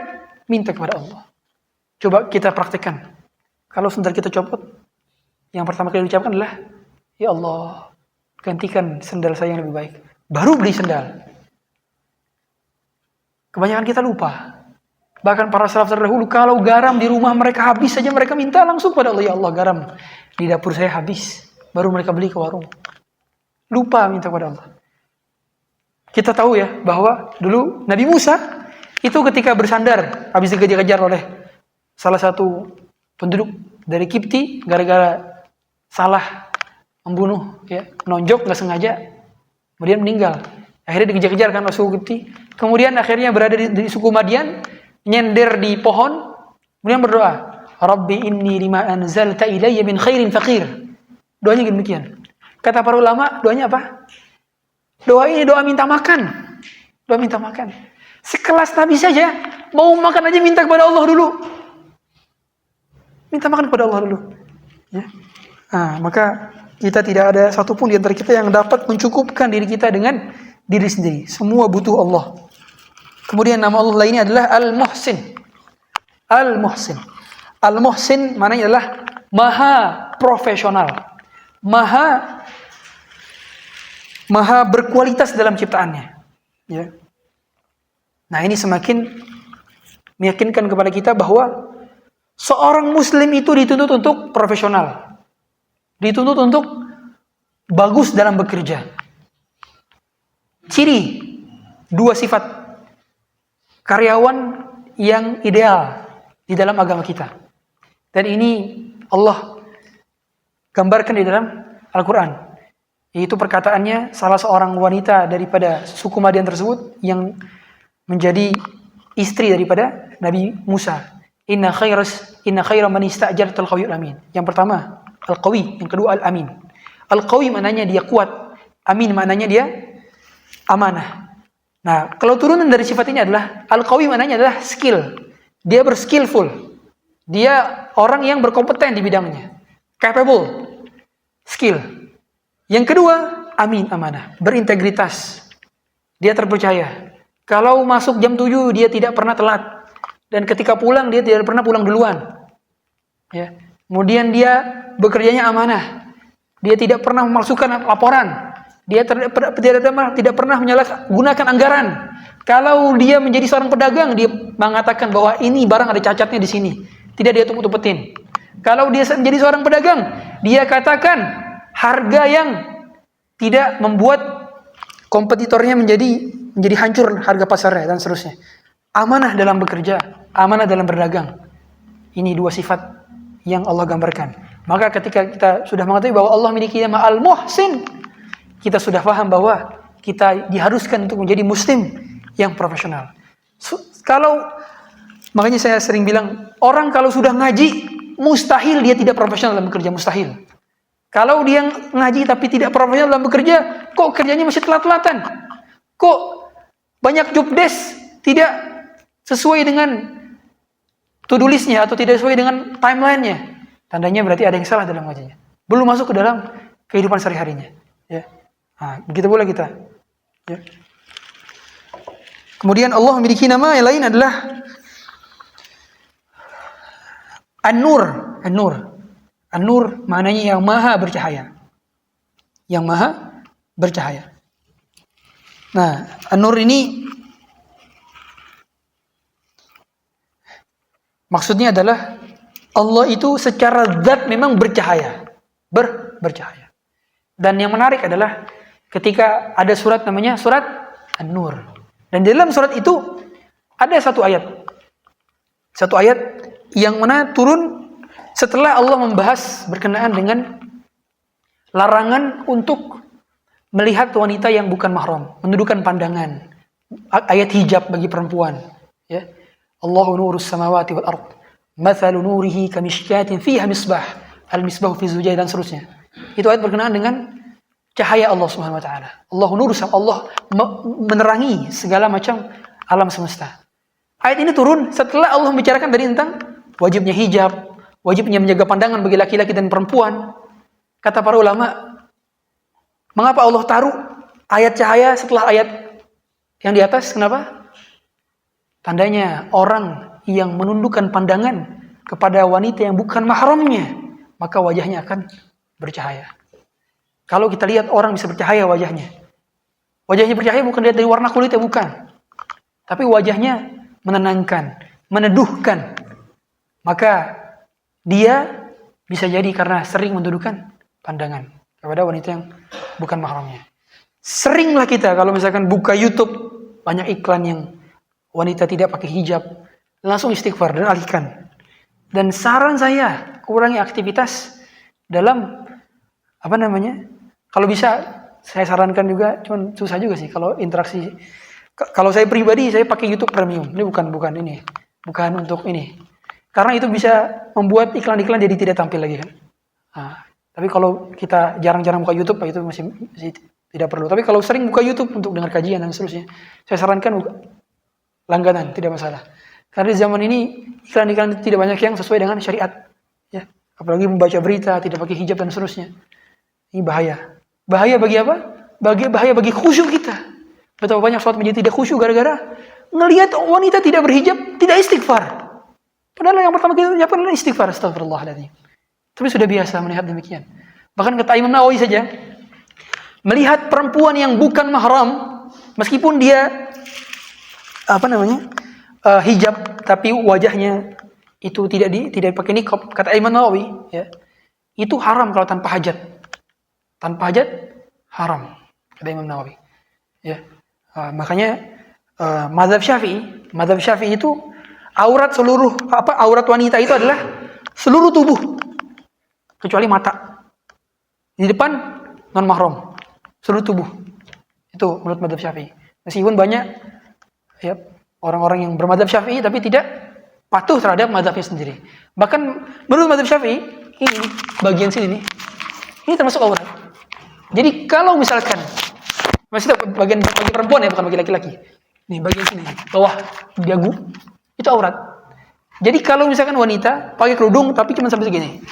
minta kepada Allah. Coba kita praktikkan. Kalau sendal kita copot, yang pertama kali diucapkan adalah, ya Allah, gantikan sendal saya yang lebih baik. Baru beli sendal. Kebanyakan kita lupa. Bahkan para salaf terdahulu, kalau garam di rumah mereka habis saja, mereka minta langsung kepada Allah, ya Allah, garam di dapur saya habis. Baru mereka beli ke warung. Lupa minta kepada Allah. Kita tahu ya, bahwa dulu Nabi Musa, itu ketika bersandar, habis dikejar-kejar oleh salah satu penduduk dari Kipti, gara-gara salah membunuh, ya, nonjok nggak sengaja, kemudian meninggal. Akhirnya dikejar-kejar kan oleh suku Kipti. Kemudian akhirnya berada di suku Madian, nyender di pohon, kemudian berdoa, Rabbi inni lima anzalta ilayya min khairin faqir. Doanya demikian. Kata para ulama, doanya apa? Doa ini doa minta makan. Doa minta makan. Sekelas Nabi saja, mau makan aja minta kepada Allah dulu. Minta makan kepada Allah dulu. Ya. Nah, maka kita tidak ada satupun di antara kita yang dapat mencukupkan diri kita dengan diri sendiri. Semua butuh Allah. Kemudian nama Allah lainnya adalah Al-Muhsin. Al-Muhsin. Al-Muhsin maknanya adalah maha profesional. Maha berkualitas dalam ciptaannya. Ya. Nah, ini semakin meyakinkan kepada kita bahwa seorang muslim itu dituntut untuk profesional. Dituntut untuk bagus dalam bekerja. Ciri, dua sifat karyawan yang ideal di dalam agama kita. Dan ini Allah gambarkan di dalam Al-Quran. Yaitu perkataannya salah seorang wanita daripada suku Madian tersebut yang menjadi istri daripada Nabi Musa. Inna khaira man ista'jartal qawiyul amin. Yang pertama al-qawi, yang kedua al-amin. Al-qawi maknanya dia kuat, amin maknanya dia amanah. Nah, kalau turunan dari sifat ini adalah al-qawi maknanya adalah skill. Dia berskillful. Dia orang yang berkompeten di bidangnya. Capable. Skill. Yang kedua, amin, amanah, berintegritas. Dia terpercaya. Kalau masuk jam 7 dia tidak pernah telat. Dan ketika pulang dia tidak pernah pulang duluan. Ya. Kemudian dia bekerjanya amanah. Dia tidak pernah memalsukan laporan. Dia tidak pernah menyalahgunakan anggaran. Kalau dia menjadi seorang pedagang, dia mengatakan bahwa ini barang ada cacatnya di sini. Tidak dia tumpuk-tumpetin. Kalau dia menjadi seorang pedagang, dia katakan harga yang tidak membuat kompetitornya menjadi hancur harga pasarnya dan seterusnya. Amanah dalam bekerja, amanah dalam berdagang. Ini dua sifat yang Allah gambarkan. Maka ketika kita sudah mengetahui bahwa Allah memiliki nama Al-Muhsin, kita sudah paham bahwa kita diharuskan untuk menjadi muslim yang profesional. Makanya saya sering bilang, orang kalau sudah ngaji, mustahil dia tidak profesional dalam bekerja, mustahil. Kalau dia ngaji tapi tidak profesional dalam bekerja, kok kerjanya masih telat-telatan? Kok banyak job desk tidak sesuai dengan to-do list-nya atau tidak sesuai dengan timeline-nya? Tandanya berarti ada yang salah dalam ngajinya. Belum masuk ke dalam kehidupan sehari-harinya. Ya. Nah, begitu pula kita. Ya. Kemudian Allah memiliki nama yang lain adalah An-Nur. An-Nur. An-Nur maknanya yang maha bercahaya. Yang maha bercahaya. Nah, An-Nur ini maksudnya adalah Allah itu secara zat memang bercahaya. Bercahaya. Dan yang menarik adalah ketika ada surat namanya surat An-Nur. Dan di dalam surat itu ada satu ayat. Satu ayat yang mana turun setelah Allah membahas berkenaan dengan larangan untuk melihat wanita yang bukan mahram, menundukkan pandangan. Ayat hijab bagi perempuan, ya. Allahu nurus samawati wal ard. Mathalu nurihi kamishkatin fiha misbah. Al-misbahu fi zujaj dan seterusnya. Itu ayat berkenaan dengan cahaya Allah Subhanahu wa taala. Allahu nurus, Allah menerangi segala macam alam semesta. Ayat ini turun setelah Allah membicarakan tadi tentang wajibnya hijab, wajibnya menjaga pandangan bagi laki-laki dan perempuan. Kata para ulama, mengapa Allah taruh ayat cahaya setelah ayat yang di atas? Kenapa? Tandanya orang yang menundukkan pandangan kepada wanita yang bukan mahramnya, maka wajahnya akan bercahaya. Kalau kita lihat orang bisa bercahaya wajahnya. Wajahnya bercahaya bukan lihat dari warna kulitnya, bukan. Tapi wajahnya menenangkan, meneduhkan. Maka dia bisa jadi karena sering menundukkan pandangan kepada wanita yang bukan mahramnya. Seringlah kita kalau misalkan buka YouTube, banyak iklan yang wanita tidak pakai hijab, langsung istighfar dan alihkan. Dan saran saya, kurangi aktivitas dalam kalau bisa saya sarankan juga, cuman susah juga sih kalau interaksi. Kalau saya pribadi, saya pakai YouTube Premium. Ini bukan untuk ini. Karena itu bisa membuat iklan-iklan jadi tidak tampil lagi kan. Nah, tapi kalau kita jarang-jarang buka YouTube, itu masih tidak perlu. Tapi kalau sering buka YouTube untuk dengar kajian dan seterusnya, saya sarankan langganan, tidak masalah. Karena di zaman ini iklan-iklan itu tidak banyak yang sesuai dengan syariat. Ya, apalagi membaca berita tidak pakai hijab dan seterusnya. Ini bahaya. Bahaya bagi apa? Bahaya bagi khusyuk kita. Betapa banyak sholat menjadi tidak khusyuk gara-gara ngelihat wanita tidak berhijab, tidak istighfar. Padahal yang pertama kita ucapkan adalah istighfar, astagfirullahaladzim. Tapi sudah biasa melihat demikian. Bahkan kata Imam Nawawi saja, melihat perempuan yang bukan mahram, meskipun dia hijab, tapi wajahnya itu tidak pakai niqab, kata Imam Nawawi, ya, itu haram kalau tanpa hajat. Tanpa hajat haram, kata Imam Nawawi. Ya. Makanya mazhab Syafi'i itu aurat wanita itu adalah seluruh tubuh kecuali mata. Di depan non mahram, seluruh tubuh. Itu menurut mazhab Syafi'i. Meskipun banyak ya orang-orang yang bermadzhab Syafi'i tapi tidak patuh terhadap mazhabnya sendiri. Bahkan menurut mazhab Syafi'i, ini bagian sini nih, ini termasuk aurat. Jadi kalau misalkan maksudnya bagi perempuan ya, bukan bagi laki-laki. Nih bagian sini, bawah dagu itu aurat. Jadi kalau misalkan wanita pakai kerudung tapi cuma sampai segini,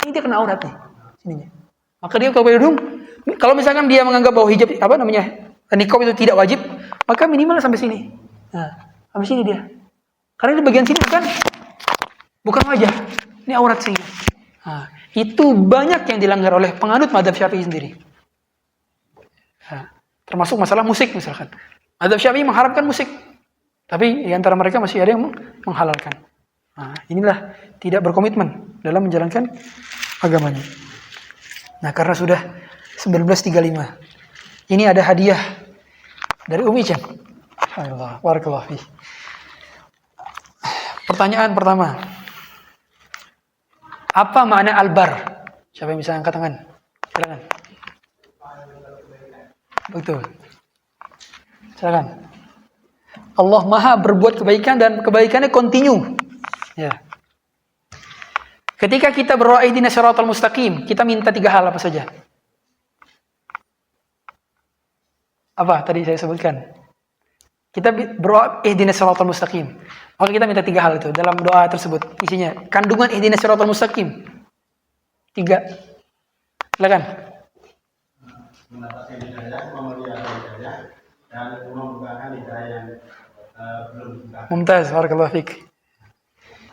ini dia kena aurat nih, sininya. Maka dia kalau pakai kerudung, kalau misalkan dia menganggap bahwa hijab niqab itu tidak wajib, maka minimal sampai sini. Nah, sampai sini dia. Karena di bagian sini bukan wajah, ini aurat sini. Nah, itu banyak yang dilanggar oleh penganut mazhab Syafi'i sendiri. Nah, termasuk masalah musik misalkan. Mazhab Syafi'i mengharamkan musik, tapi di antara mereka masih ada yang menghalalkan. Nah, inilah tidak berkomitmen dalam menjalankan agamanya. Nah, karena sudah 19.35, ini ada hadiah dari Umi Chan. Allah, barakallahu fi. Pertanyaan pertama, apa makna albar? Siapa yang bisa angkat tangan? Silakan. Betul. Silakan. Allah Maha berbuat kebaikan dan kebaikannya kontinu. Ya. Ketika kita berdoa ihdinas siratal mustaqim, kita minta 3 hal apa saja? Apa tadi saya sebutkan? Kita berdoa ihdinas siratal mustaqim. Maka kita minta 3 hal itu dalam doa tersebut. Isinya kandungan ihdinas siratal mustaqim. 3. Silakan.
Mendapatkan hidayah, memelihara hidayah, dan membukakan hidayah yang belum dibuka.
Mumtaz, barakallahu fiik.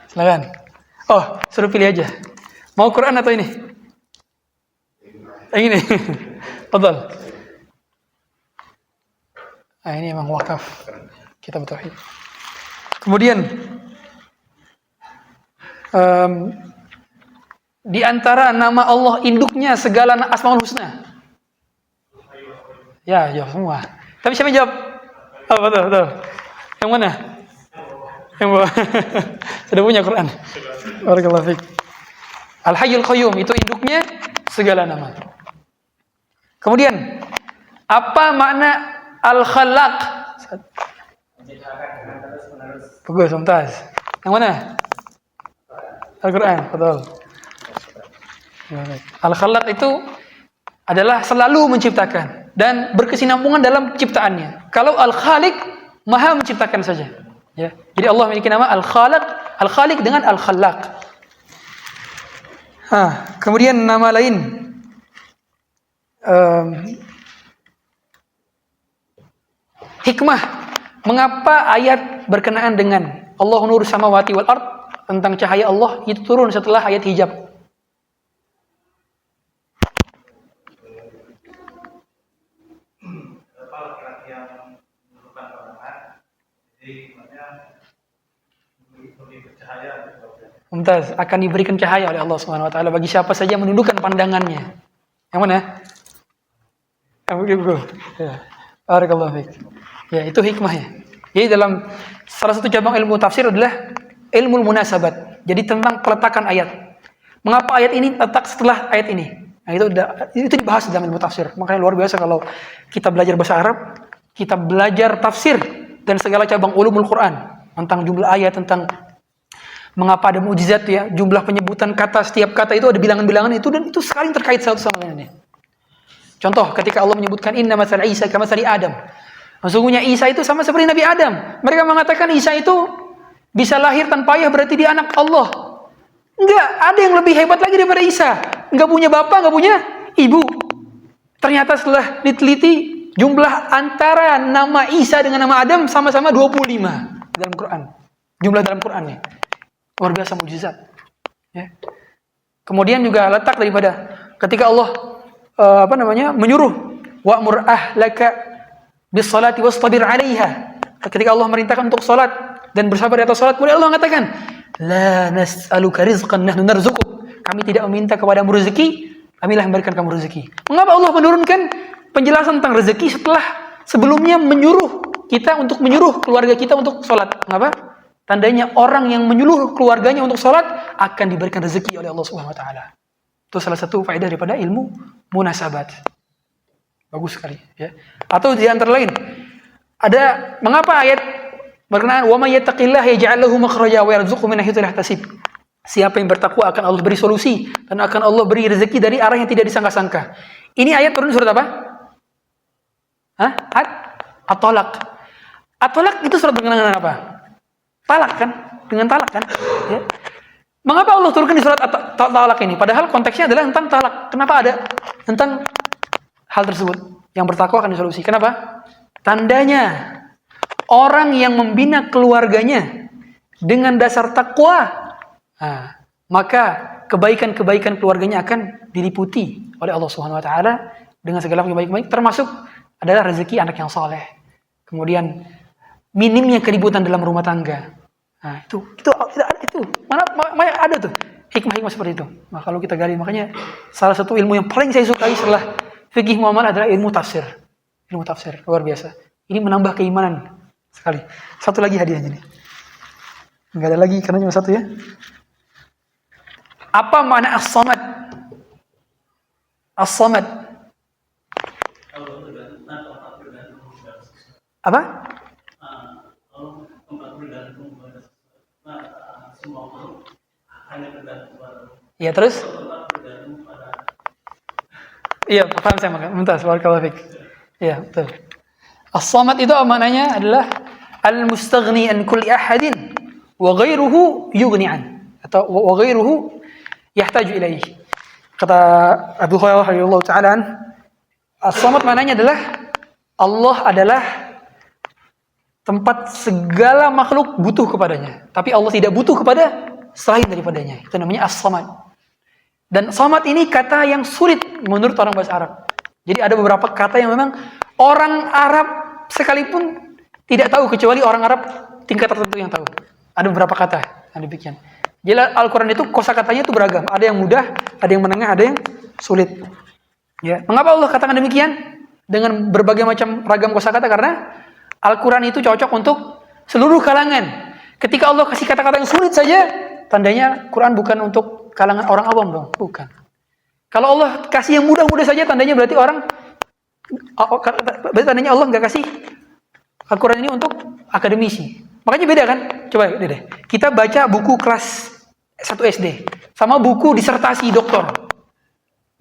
Silakan. Oh, suruh pilih aja. Mau Quran atau ini? Yang ini. Betul. Nah, ini memang wakaf. Kitab tauhid. Kemudian di antara nama Allah induknya segala asmaul husna. Ya, jawab semua. Tapi siapa yang jawab? Oh, betul. Yang mana? Yang bawah. Sudah punya Quran. Barakallahu fiik. Al-Hayyul Qayyum itu induknya segala nama. Kemudian, apa makna al-khalaq?
Menciptakan dengan terus-menerus.
Bagus, mumtaz. Yang mana? Al-Quran, betul. Al-khalaq itu adalah selalu menciptakan dan berkesinambungan dalam ciptaannya. Kalau al-khaliq, maha menciptakan saja. Ya. Jadi Allah memiliki nama al-khaliq dengan al-khalaq. Kemudian nama lain hikmah. Mengapa ayat berkenaan dengan Allah nur samawati wal ard tentang cahaya Allah itu turun setelah ayat hijab? Mumtaz, akan diberikan cahaya oleh Allah Subhanahu wa taala bagi siapa saja yang menundukkan pandangannya. Yang mana? Ya. Barakallahu fiik. Ya, itu hikmahnya. Jadi dalam salah satu cabang ilmu tafsir adalah ilmu munasabat. Jadi tentang peletakan ayat. Mengapa ayat ini letak setelah ayat ini? Nah, itu dibahas dalam ilmu tafsir. Makanya luar biasa kalau kita belajar bahasa Arab, kita belajar tafsir dan segala cabang ulumul Quran tentang jumlah ayat, tentang mengapa ada mukjizat ya, jumlah penyebutan kata, setiap kata itu ada bilangan-bilangan itu dan itu saling terkait satu sama lainnya. Contoh ketika Allah menyebutkan inna matsal Isa kamatsali Adam. Sesungguhnya Isa itu sama seperti Nabi Adam. Mereka mengatakan Isa itu bisa lahir tanpa ayah berarti dia anak Allah. Enggak, ada yang lebih hebat lagi daripada Isa. Enggak punya bapak, enggak punya ibu. Ternyata setelah diteliti jumlah antara nama Isa dengan nama Adam sama-sama 25 dalam Quran. Jumlah dalam Qurannya. Luar biasa mukjizat. Ya. Kemudian juga letak daripada ketika Allah menyuruh wa'mur ahlaka bis-salati wastabir 'alaiha. Ketika Allah merintahkan untuk salat dan bersabar di atas salat, kemudian Allah mengatakan, "La nas'aluka rizqan nahnu narzuquk." Kami tidak meminta kepadamu rezeki, kamilah yang memberikan kamu rezeki. Mengapa Allah menurunkan penjelasan tentang rezeki setelah sebelumnya menyuruh kita untuk menyuruh keluarga kita untuk salat? Mengapa? Tandanya orang yang menyuruh keluarganya untuk salat akan diberikan rezeki oleh Allah Subhanahu wa taala. Itu salah satu faedah daripada ilmu munasabat. Bagus sekali, ya. Atau di antara lain, ada mengapa ayat berkenaan wa may yattaqillaha yaj'al lahu makhraja wa yarzuqhu min haitsu la yahtasib. Siapa yang bertakwa akan Allah beri solusi dan akan Allah beri rezeki dari arah yang tidak disangka-sangka. Ini ayat turun surat apa? At-Talaq. At-Talaq itu surat berkenaan dengan apa? Talak kan? Dengan talak kan? Ya. Mengapa Allah turunkan di surat Talak ini? Padahal konteksnya adalah tentang talak. Kenapa ada tentang hal tersebut? Yang bertakwa akan disolusi. Kenapa? Tandanya orang yang membina keluarganya dengan dasar takwa, maka kebaikan-kebaikan keluarganya akan diliputi oleh Allah Subhanahu wa taala dengan segala kebaikan, termasuk adalah rezeki anak yang saleh. Kemudian minimnya keributan dalam rumah tangga. Nah, itu mana ada tuh hikmah-hikmah seperti itu. Nah, kalau kita gali, makanya salah satu ilmu yang paling saya sukai setelah fikih muamalah adalah ilmu tafsir. Ilmu tafsir luar biasa. Ini menambah keimanan sekali. Satu lagi hadiahnya nih. Enggak ada lagi karena cuma satu ya. Apa makna as-samad? As-samad. Apa? Ya terus? Iya, paham saya makan. Mumtaz, barakallahu fiik. Iya, betul. As-samad itu maknanya adalah al-mustaghni an kulli ahadin wa ghairuhu yughni an, atau wa ghairuhu yahtaju ilaihi. Kata Abu Hurairah radhiyallahu taala, as-samad maknanya adalah Allah adalah tempat segala makhluk butuh kepadanya, tapi Allah tidak butuh kepada selain daripadanya. Itu namanya as-samad. Dan samad ini kata yang sulit menurut orang bahasa Arab. Jadi ada beberapa kata yang memang orang Arab sekalipun tidak tahu, kecuali orang Arab tingkat tertentu yang tahu. Ada beberapa kata yang demikian. Jadi Al-Quran itu kosakatanya itu beragam. Ada yang mudah, ada yang menengah, ada yang sulit. Ya, mengapa Allah katakan demikian? Dengan berbagai macam ragam kosakata, karena Al-Quran itu cocok untuk seluruh kalangan. Ketika Allah kasih kata-kata yang sulit saja, tandanya Quran bukan untuk kalangan orang awam dong, bukan. Kalau Allah kasih yang mudah-mudah saja, tandanya berarti orang Berarti tandanya Allah nggak kasih Al-Quran ini untuk akademisi. Makanya beda kan? Coba deh. Kita baca buku kelas 1 SD sama buku disertasi doktor.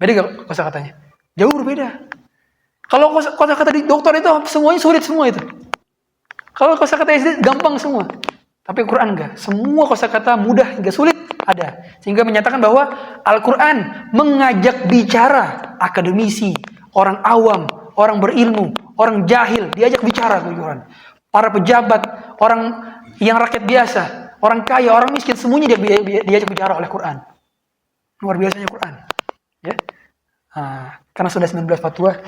Beda gak kosakatanya? Jauh berbeda. Kalau kosakata di doktor itu semuanya sulit semua itu. Kalau kosakata SD gampang semua. Tapi Al-Quran enggak. Semua kosakata mudah hingga sulit ada. Sehingga menyatakan bahwa Al-Quran mengajak bicara akademisi, orang awam, orang berilmu, orang jahil, diajak bicara Al-Quran. Para pejabat, orang yang rakyat biasa, orang kaya, orang miskin, semuanya diajak bicara oleh Quran. Luar biasanya Quran. Ya. Karena sudah 19 fatwa.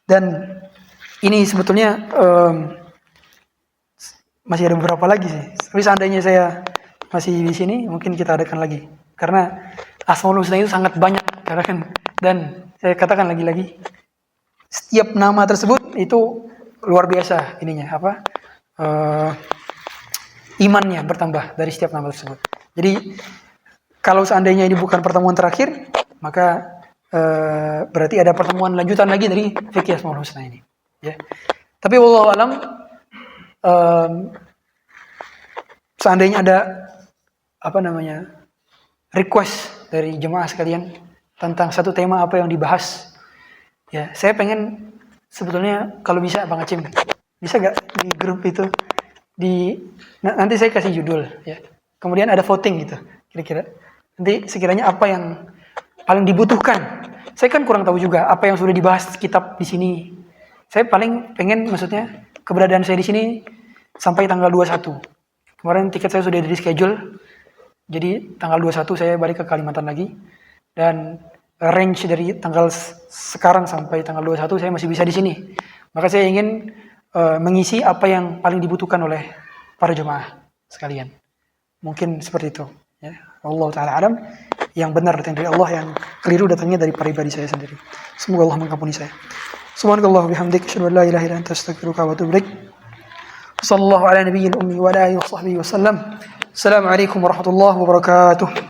Dan ini sebetulnya masih ada beberapa lagi sih. Tapi seandainya saya masih di sini, mungkin kita adakan lagi. Karena Asmaul Husna itu sangat banyak. Dan saya katakan lagi-lagi, setiap nama tersebut itu luar biasa ininya imannya bertambah dari setiap nama tersebut. Jadi kalau seandainya ini bukan pertemuan terakhir, maka berarti ada pertemuan lanjutan lagi dari fikih Asmaul Husna ini. Ya. Tapi wallahu alam, seandainya ada request dari jemaah sekalian tentang satu tema apa yang dibahas, ya saya pengen sebetulnya kalau bisa Bang Acim, bisa gak di grup itu nanti saya kasih judul ya. Kemudian ada voting gitu. Kira-kira nanti sekiranya apa yang paling dibutuhkan. Saya kan kurang tahu juga apa yang sudah dibahas kitab di sini. Saya paling pengen maksudnya keberadaan saya di sini sampai tanggal 21. Kemarin tiket saya sudah di schedule. Jadi tanggal 21 saya balik ke Kalimantan lagi. Dan range dari tanggal sekarang sampai tanggal 21 saya masih bisa di sini. Maka saya ingin mengisi apa yang paling dibutuhkan oleh para jemaah sekalian. Mungkin seperti itu. Ya. Allah Ta'ala alam. Yang benar datang dari Allah, yang keliru datangnya dari pribadi saya sendiri. Semoga Allah mengampuni saya. Subhanallah bihamdik, asyhadu an la ilaha illa anta, astaghfiruka wa atubu ilaik. Sallallahu ala nabiyil ummi wa ala alihi wa sahbihi wa sallam. Assalamualaikum warahmatullahi wabarakatuh.